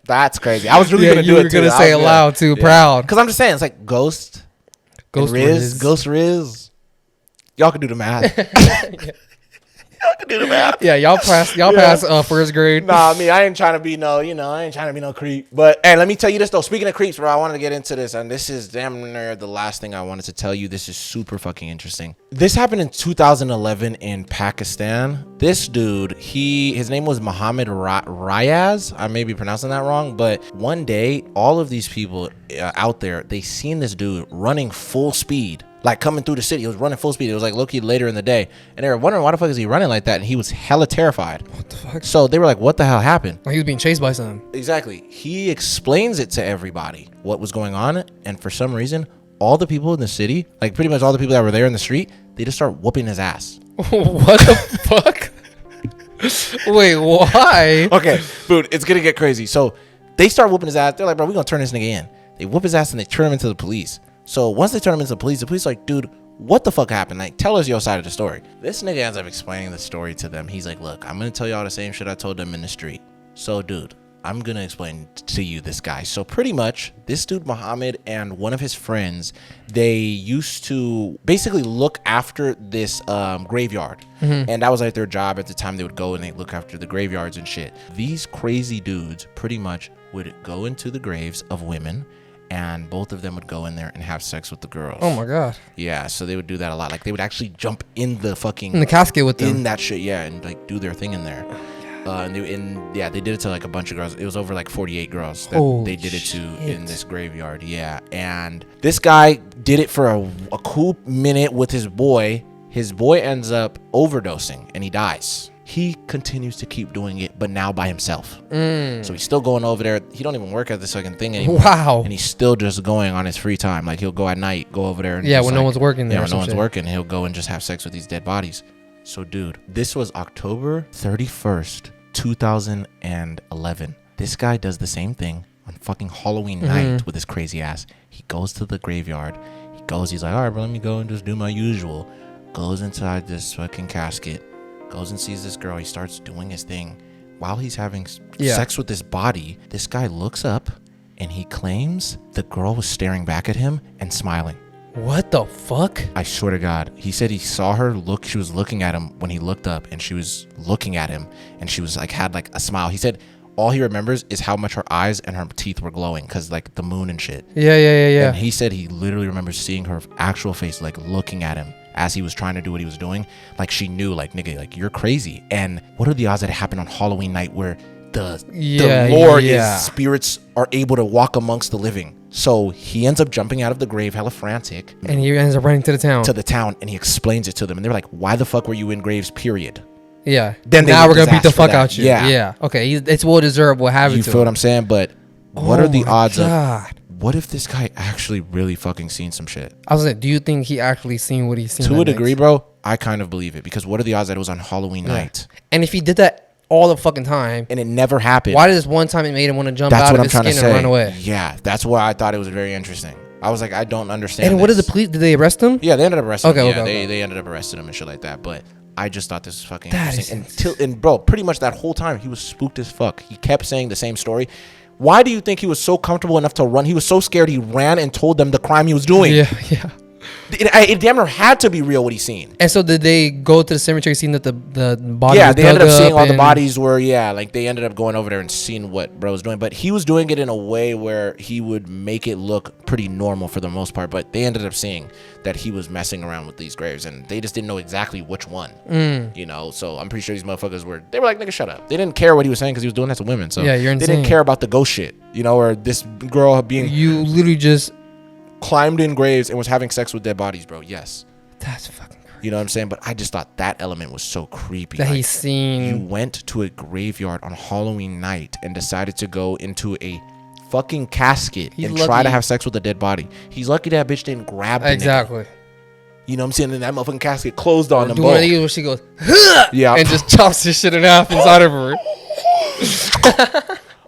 That's crazy. I was really gonna do it too.
You were gonna say it loud too, proud.
Because I'm just saying, it's like Ghost Riz. Y'all can do the math. Y'all can do the math.
Yeah, y'all pass first grade.
Nah, I ain't trying to be no creep. But hey, let me tell you this though. Speaking of creeps, bro, I wanted to get into this, and this is damn near the last thing I wanted to tell you. This is super fucking interesting. This happened in 2011 in Pakistan. This dude, his name was Muhammad Ryaz. I may be pronouncing that wrong, but one day, all of these people out there, they seen this dude running full speed. Like coming through the city. He was running full speed. It was like low-key later in the day. And they were wondering why the fuck is he running like that? And he was hella terrified.
What the fuck?
So they were like, what the hell happened?
Like he was being chased by something.
Exactly. He explains it to everybody, what was going on. And for some reason, all the people in the city, like pretty much all the people that were there in the street, they just start whooping his ass.
What the fuck? Wait, why?
Okay, dude, it's going to get crazy. So they start whooping his ass. They're like, bro, we're going to turn this nigga in. They whoop his ass and they turn him into the police. So once they turn him into the police like, dude, what the fuck happened? Like, tell us your side of the story. This nigga ends up explaining the story to them. He's like, look, I'm going to tell y'all the same shit I told them in the street. So, dude, I'm going to explain to you this guy. So pretty much, this dude, Muhammad, and one of his friends, they used to basically look after this graveyard. Mm-hmm. And that was like their job at the time. They would go and they look after the graveyards and shit. These crazy dudes pretty much would go into the graves of women, and both of them would go in there and have sex with the girls.
Oh my god.
Yeah, so they would do that a lot. Like they would actually jump in the fucking
in the casket with them.
In that shit, yeah, and like do their thing in there. They did it to like a bunch of girls. It was over like 48 girls that they did it to in this graveyard. Yeah, and this guy did it for a cool minute with his boy. His boy ends up overdosing and he dies. He continues to keep doing it, but now by himself. So he's still going over there. He don't even work at this fucking thing anymore.
Wow.
And he's still just going on his free time. Like he'll go at night, go over there. And
when no one's working there.
Yeah, when no one's working, he'll go and just have sex with these dead bodies. So dude, this was October 31st, 2011. This guy does the same thing on fucking Halloween night with his crazy ass. He goes to the graveyard. He's like, all right, bro, let me go and just do my usual. Goes inside this fucking casket. Goes and sees this girl. He starts doing his thing. While he's having sex with this body, this guy looks up and he claims the girl was staring back at him and smiling.
What the fuck?
I swear to God. He said he saw her look. She was looking at him when he looked up, and she was looking at him, and she was like, had like a smile. He said all he remembers is how much her eyes and her teeth were glowing because like the moon and shit.
Yeah.
And he said he literally remembers seeing her actual face, like looking at him as he was trying to do what he was doing. Like she knew, like, nigga, like you're crazy. And what are the odds that it happened on Halloween night where the lore is spirits are able to walk amongst the living? So he ends up jumping out of the grave, hella frantic.
And he ends up running to the town.
And he explains it to them. And they're like, why the fuck were you in graves, period?
Yeah.
Then
now we're going to beat the fuck out you. Yeah. Okay. It's well deserved. What happened to him.
You feel what I'm saying? But what are the odds of... What if this guy actually really fucking seen some shit?
I was like, do you think he actually seen what he's seen?
To a degree, bro, I kind of believe it. Because what are the odds that it was on Halloween night?
And if he did that all the fucking time,
and it never happened,
why did this one time it made him want to jump out of his skin and run away?
Yeah, that's why I thought it was very interesting. I was like, I don't understand.
And what did the police? Did they arrest him?
Yeah, they ended up arresting him.
Okay.
They ended up arresting him and shit like that. But I just thought this was fucking interesting. And bro, pretty much that whole time he was spooked as fuck. He kept saying the same story. Why do you think he was so comfortable enough to run? He was so scared he ran and told them the crime he was doing.
Yeah.
It damn near had to be real what he's seen.
And so did they go to the cemetery seeing that the body was
they ended up seeing all the bodies were, like they ended up going over there and seeing what bro was doing. But he was doing it in a way where he would make it look pretty normal for the most part. But they ended up seeing that he was messing around with these graves and they just didn't know exactly which one. You know, so I'm pretty sure these motherfuckers were like, nigga, shut up. They didn't care what he was saying because he was doing that to women. So
you're insane.
They didn't care about the ghost shit, you know, or this girl being...
You literally just...
climbed in graves and was having sex with dead bodies, bro. Yes.
That's fucking crazy.
You know what I'm saying? But I just thought that element was so creepy.
That he's seen.
You went to a graveyard on Halloween night and decided to go into a fucking casket and try to have sex with a dead body. He's lucky that bitch didn't grab the
exactly.
Nigga. You know what I'm saying? And that motherfucking casket closed on them.
One of these where she goes, and just chops this shit in half inside of her.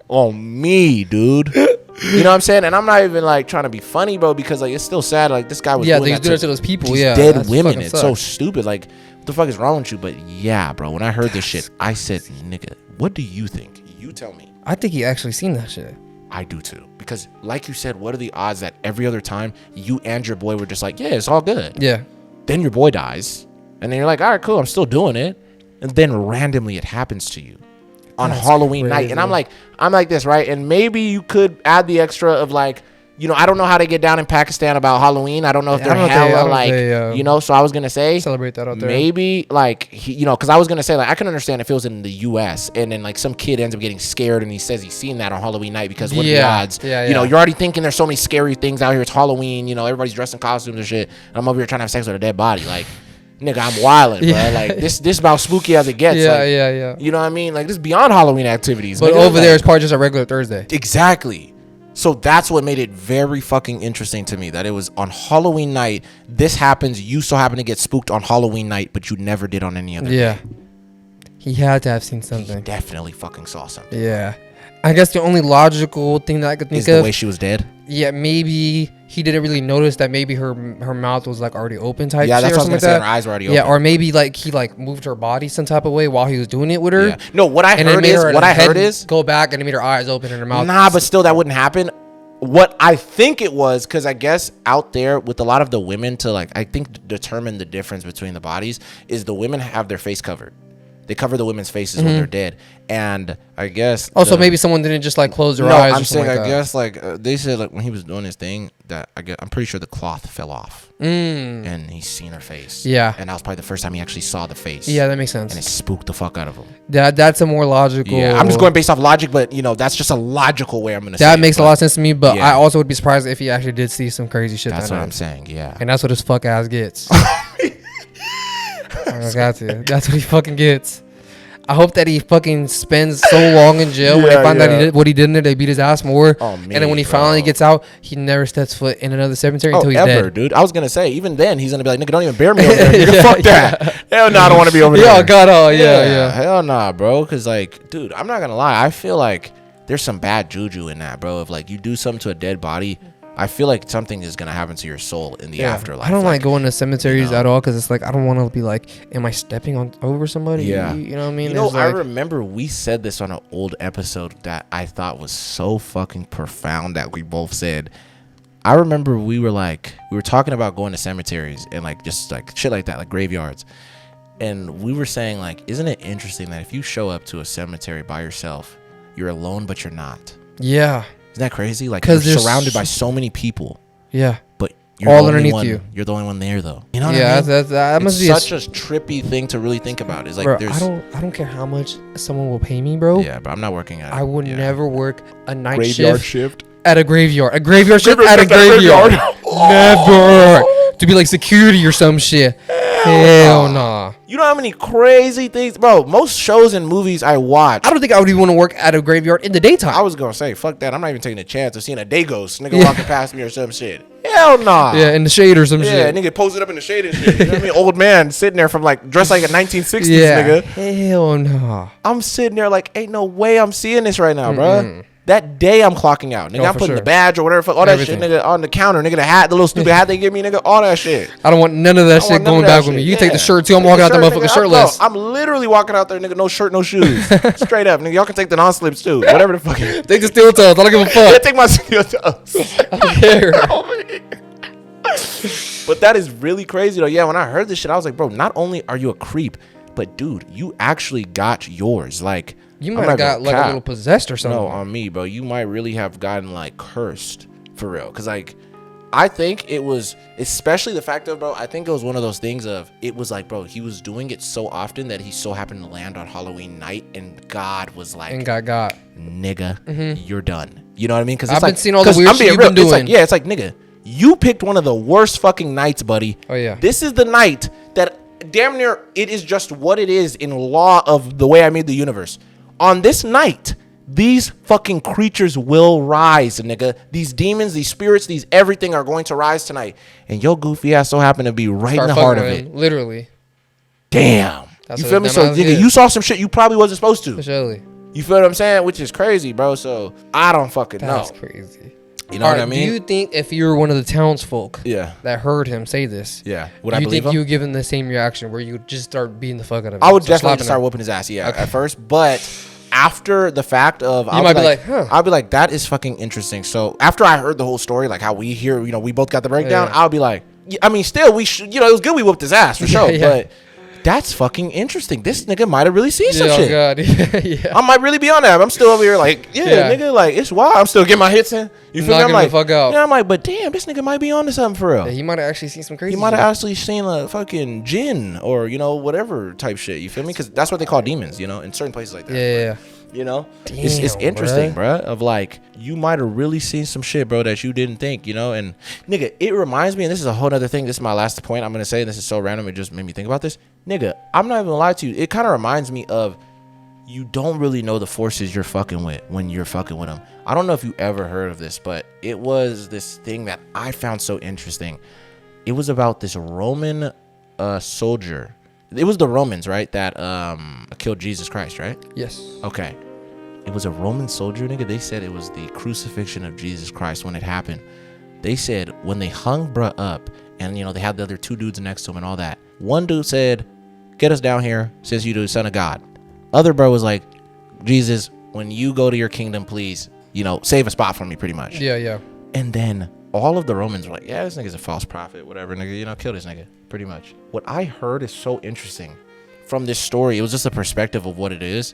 Oh, me, dude. You know what I'm saying? And I'm not even like trying to be funny, bro, because like it's still sad. Like this guy was doing that
to those people.
These dead women. It's so stupid. Like what the fuck is wrong with you? But yeah, bro, when I heard this shit, I said, nigga, what do you think? You tell me.
I think he actually seen that shit.
I do too. Because like you said, what are the odds that every other time you and your boy were just like, yeah, it's all good.
Yeah.
Then your boy dies. And then you're like, all right, cool, I'm still doing it. And then randomly it happens to you. On Halloween night. And I'm like this, right? And maybe you could add the extra of like, you know, I don't know how they get down in Pakistan about Halloween. I don't know if they're hella like, you know, so I was going to say
celebrate that out there.
Maybe like, you know, because I was going to say like, I can understand if it was in the US and then like some kid ends up getting scared and he says he's seen that on Halloween night because what are the odds? You know, you're already thinking there's so many scary things out here. It's Halloween, you know, everybody's dressed in costumes and shit. And I'm over here trying to have sex with a dead body. Like, nigga, I'm wildin', bro. Like this about spooky as it gets.
Yeah.
You know what I mean? Like this beyond Halloween activities.
But over there, it's probably just a regular Thursday.
Exactly. So that's what made it very fucking interesting to me, that it was on Halloween night. This happens. You so happen to get spooked on Halloween night, but you never did on any other day.
He had to have seen something.
He definitely fucking saw something.
Yeah. I guess the only logical thing that I could think
is the way she was dead.
Yeah, maybe he didn't really notice that maybe her mouth was like already open type.
Yeah,
shit
that's what I was gonna say.
Like
her eyes were already open.
Yeah, or maybe like he like moved her body some type of way while he was doing it with her.
Yeah. No, what I heard is
go back and it made her eyes open and her mouth.
Nah, but still that wouldn't happen. What I think it was, because I guess out there with a lot of the women to like, I think determine the difference between the bodies is the women have their face covered. They cover the women's faces when they're dead, and I guess.
Also, maybe someone didn't just like close their eyes.
I'm saying,
like
I guess like they said like when he was doing his thing that I'm pretty sure the cloth fell off, and he's seen her face.
Yeah,
and that was probably the first time he actually saw the face.
Yeah, that makes sense.
And it spooked the fuck out of him.
That's a more logical.
Yeah, I'm just going based off logic, but you know that's just a logical way I'm gonna say
that makes a lot of sense to me. But I also would be surprised if he actually did see some crazy shit.
That's what I'm saying. Yeah,
and that's what his fuck ass gets. I got to. That's what he fucking gets. I hope that he fucking spends so long in jail when they find out he did what he did in there. They beat his ass more. Oh, man, and then when he finally gets out, he never steps foot in another cemetery until he's dead.
Dude. I was gonna say even then he's gonna be like, nigga, don't even bury me over there. Nigga, fuck that. Hell no, I don't want to be over there.
Yeah, God, yeah.
Hell nah, bro. Cause like, dude, I'm not gonna lie. I feel like there's some bad juju in that, bro. If like you do something to a dead body, I feel like something is gonna happen to your soul in the afterlife.
I don't like going to cemeteries at all because it's like I don't want to be like, am I stepping over somebody?
Yeah,
you know what I mean.
You know, I remember we said this on an old episode that I thought was so fucking profound that we both said. I remember we were talking about going to cemeteries and like just like shit like that, like graveyards, and we were saying like, isn't it interesting that if you show up to a cemetery by yourself, you're alone, but you're not.
Yeah.
Isn't that crazy? Like, you're surrounded by so many people.
Yeah.
But you're all underneath you. You're the only one there, though. You know what I mean?
That must be
such a trippy thing to really think about. It's like,
bro, I don't care how much someone will pay me, bro.
Yeah, but I'm not working at it.
I would never work a night
graveyard
shift at a graveyard. A graveyard shift at a graveyard. Never. To be like security or some shit. Hell nah.
You know how many crazy things, bro? Most shows and movies I watch.
I don't think I would even want to work at a graveyard in the daytime.
I was gonna say, fuck that. I'm not even taking a chance of seeing a day ghost nigga walking past me or some shit. Hell nah.
Yeah, in the shade or some shit.
Yeah, nigga posted up in the shade and shit. You know what I mean? Old man sitting there from like dressed like a 1960s nigga.
Hell nah.
I'm sitting there like, ain't no way I'm seeing this right now, bro. That day I'm clocking out. Nigga, I'm putting the badge or whatever, all that shit, nigga, on the counter. Nigga, the hat, the little stupid hat they give me, nigga, all that shit.
I don't want none of that shit going back with me. You take the shirt too, I'm walking out that motherfucker shirtless.
I'm literally walking out there, nigga, no shirt, no shoes. Straight up, nigga. Y'all can take the non-slips too. Whatever the fuck.
Take the steel toes. I don't give a fuck.
Yeah, take my steel toes.
I don't care.
But that is really crazy though. Yeah, when I heard this shit, I was like, bro, not only are you a creep, but dude, you actually got yours. Like,
you might have got like a little possessed or something.
No, on me, bro. You might really have gotten like cursed for real. Cause like, I think it was, especially the fact of, bro, I think it was one of those things of, it was like, bro, he was doing it so often that he so happened to land on Halloween night, and God was like,
and got
nigga, you're done. You know what I mean? Cause
I've been seeing all the weird shit you've been doing.
It's like, yeah, it's like, nigga, you picked one of the worst fucking nights, buddy.
Oh yeah.
This is the night that damn near it is just what it is in law of the way I made the universe. On this night, these fucking creatures will rise, nigga. These demons, these spirits, these everything are going to rise tonight. And your goofy ass so happened to be right in the heart of it.
Literally.
Damn. You feel me? So, nigga, you saw some shit you probably wasn't supposed to.
Surely.
You feel what I'm saying? Which is crazy, bro. So, I don't fucking know.
That's crazy.
You know what I mean?
Do you think if you were one of the townsfolk that heard him say this,
would I believe him?
You think you would give him the same reaction where you would just start beating the fuck out of him?
I would definitely start whooping his ass, at first. But after the fact of,
I'll
be like, that is fucking interesting. So after I heard the whole story, like how we hear, we both got the breakdown, I'll be like, I mean, still, we should, it was good we whooped his ass for sure. But that's fucking interesting. This nigga might have really seen some shit. Oh God. I might really be on that. I'm still over here like, nigga, like, it's wild. I'm still getting my hits in. You feel me? I'm like, I'm like, but damn, this nigga might be on to something for real.
Yeah, he might have actually seen some crazy shit.
He might have actually seen a fucking jinn or, whatever type shit. You feel me? Because that's what they call demons, in certain places like that.
Yeah.
Damn, it's interesting, bro. Of like, you might have really seen some shit, bro, that you didn't think, and nigga, it reminds me, and this is a whole other thing. This is my last point I'm gonna say. And this is so random. It just made me think about this, nigga. I'm not even gonna lie to you. It kind of reminds me of, you don't really know the forces you're fucking with when you're fucking with them. I don't know if you ever heard of this, but it was this thing that I found so interesting. It was about this Roman soldier. It was the Romans, right, that killed Jesus Christ, right?
Yes.
Okay. It was a Roman soldier, nigga. They said it was the crucifixion of Jesus Christ when it happened. They said when they hung bruh up and, they had the other two dudes next to him and all that. One dude said, get us down here since you the son of God. Other bro was like, Jesus, when you go to your kingdom, please, save a spot for me pretty much.
Yeah.
And then all of the Romans were like, yeah, this nigga's a false prophet, whatever, nigga, kill this nigga, pretty much. What I heard is so interesting from this story. It was just a perspective of what it is.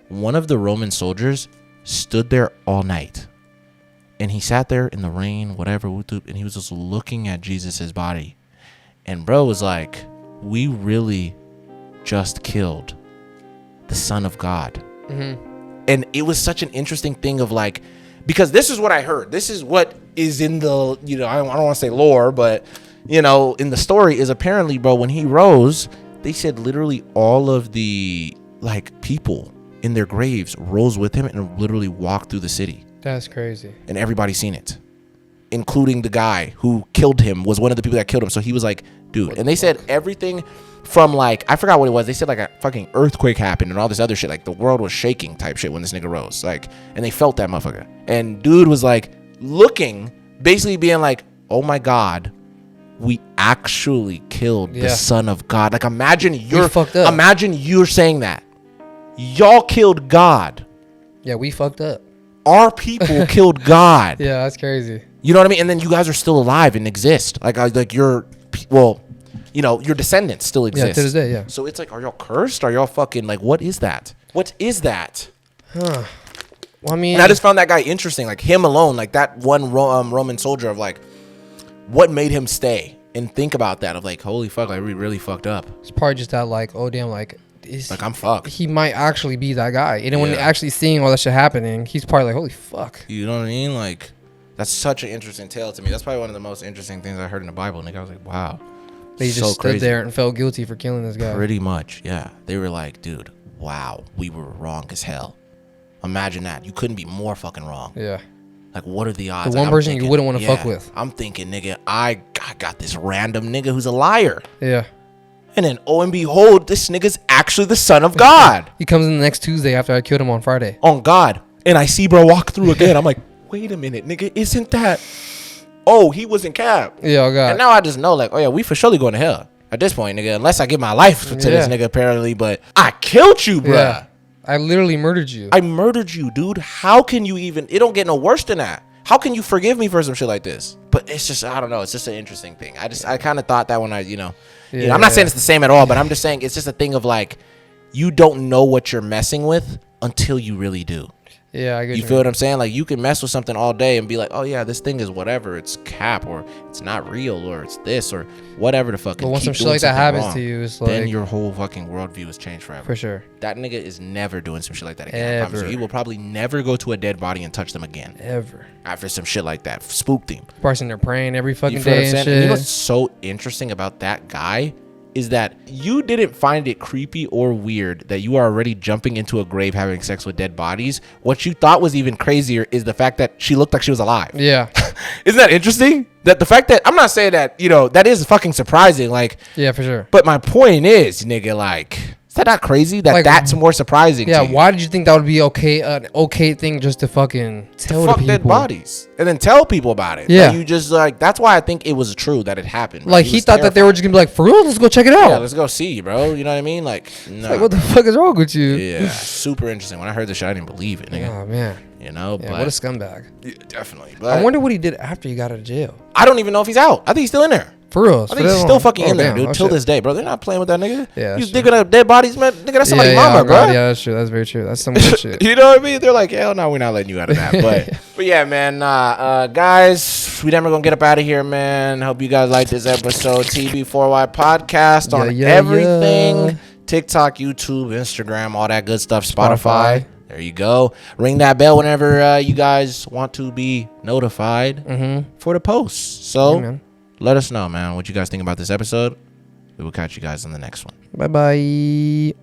One of the Roman soldiers stood there all night. And he sat there in the rain, whatever, and he was just looking at Jesus's body. And bro was like, we really just killed the Son of God. Mm-hmm. And it was such an interesting thing of like, because this is what I heard. This is what is in the, I don't want to say lore, but, in the story is apparently, bro, when he rose, they said literally all of the, like, people in their graves rose with him and literally walked through the city.
That's crazy.
And everybody's seen it, including the guy who killed him was one of the people that killed him. So he was like, dude. And they said everything from like, I forgot what it was. They said like a fucking earthquake happened and all this other shit. Like the world was shaking type shit when this nigga rose. Like, and they felt that motherfucker. And dude was like looking, basically being like, oh my God, we actually killed the Son of God. Like imagine you're saying that. Y'all killed God.
Yeah, we fucked up.
Our people killed God.
Yeah, that's crazy.
You know what I mean? And then you guys are still alive and exist. Like your descendants still exist.
Yeah, to this day, yeah.
So it's like, are y'all cursed? Are y'all fucking like, what is that? What is that?
Huh. Well, I mean,
and I just found that guy interesting, like him alone, like that one Roman soldier of like, what made him stay and think about that of like, holy fuck, like we really fucked up.
It's probably just that like, oh damn, like
I'm fucked.
He might actually be that guy. And when actually seeing all that shit happening, he's probably like, holy fuck.
You know what I mean? Like, that's such an interesting tale to me. That's probably one of the most interesting things I heard in the Bible. Nigga, I was like, wow.
They just stood there and felt guilty for killing this guy.
Pretty much, yeah. They were like, dude, wow, we were wrong as hell. Imagine that. You couldn't be more fucking wrong.
Yeah.
Like, what are the odds?
The one person you wouldn't want to fuck with.
I'm thinking, nigga, I got this random nigga who's a liar.
Yeah.
And then, oh, and behold, this nigga's actually the son of God.
He comes in the next Tuesday after I killed him on Friday.
On God. And I see bro walk through again. I'm like, wait a minute, nigga, isn't that... Oh, he was in cab.
Yeah, oh God.
And now I just know, like, oh yeah, we for surely going to hell at this point, nigga. Unless I give my life to this nigga, apparently. But I killed you, bruh. Yeah.
I literally murdered you.
I murdered you, dude. How can you even... It don't get no worse than that. How can you forgive me for some shit like this? But it's just, I don't know. It's just an interesting thing. I kind of thought that when I, you know, I'm not saying it's the same at all, but I'm just saying it's just a thing of like, you don't know what you're messing with until you really do.
Yeah, I get
you. Feel what I'm saying? Like, you can mess with something all day and be like, oh yeah, this thing is whatever. It's cap, or it's not real, or it's this, or whatever the fuck.
But once some shit like that happens to you, it's like,
then your whole fucking worldview is changed forever.
For sure.
That nigga is never doing some shit like that again. I promise you. He will probably never go to a dead body and touch them again.
Ever.
After some shit like that. Spooked him.
Person they're praying every fucking day and shit.
And you know what's so interesting about that guy is that you didn't find it creepy or weird that you are already jumping into a grave having sex with dead bodies. What you thought was even crazier is the fact that she looked like she was alive.
Yeah.
Isn't that interesting? That the fact that, I'm not saying that, you know, that is fucking surprising. Like,
yeah, for sure.
But my point is, nigga, like, is that not crazy? That like, that's more surprising.
Yeah.
To you?
Why did you think that would be an okay thing just to fucking tell
fuck
people?
Dead bodies and then tell people about it?
Yeah.
Like, you just like, that's why I think it was true that it happened.
Like he thought that they were just gonna be like, for real, let's go check it out.
Yeah, let's go see, bro. You know what I mean? Like, no.
Like, what the fuck is wrong with you?
Yeah, super interesting. When I heard this shit, I didn't believe it, nigga.
Oh man.
You know,
yeah,
but
what a scumbag.
Yeah, definitely. But
I wonder what he did after he got out of jail.
I don't even know if he's out. I think he's still in there.
For real.
I think he's still fucking in there, dude. Till this day, bro. They're not playing with that nigga.
Yeah.
He's digging up dead bodies, man. Nigga, that's somebody's mama, bro.
Yeah, that's true. That's very true. That's some good shit.
You know what I mean? They're like, hell no, we're not letting you out of that. But yeah, man. Guys, we never gonna get up out of here, man. Hope you guys like this episode. TB4Y podcast on everything. TikTok, YouTube, Instagram, all that good stuff. Spotify. There you go. Ring that bell whenever you guys want to be notified for the posts. So let us know, man, what you guys think about this episode. We will catch you guys on the next one.
Bye-bye.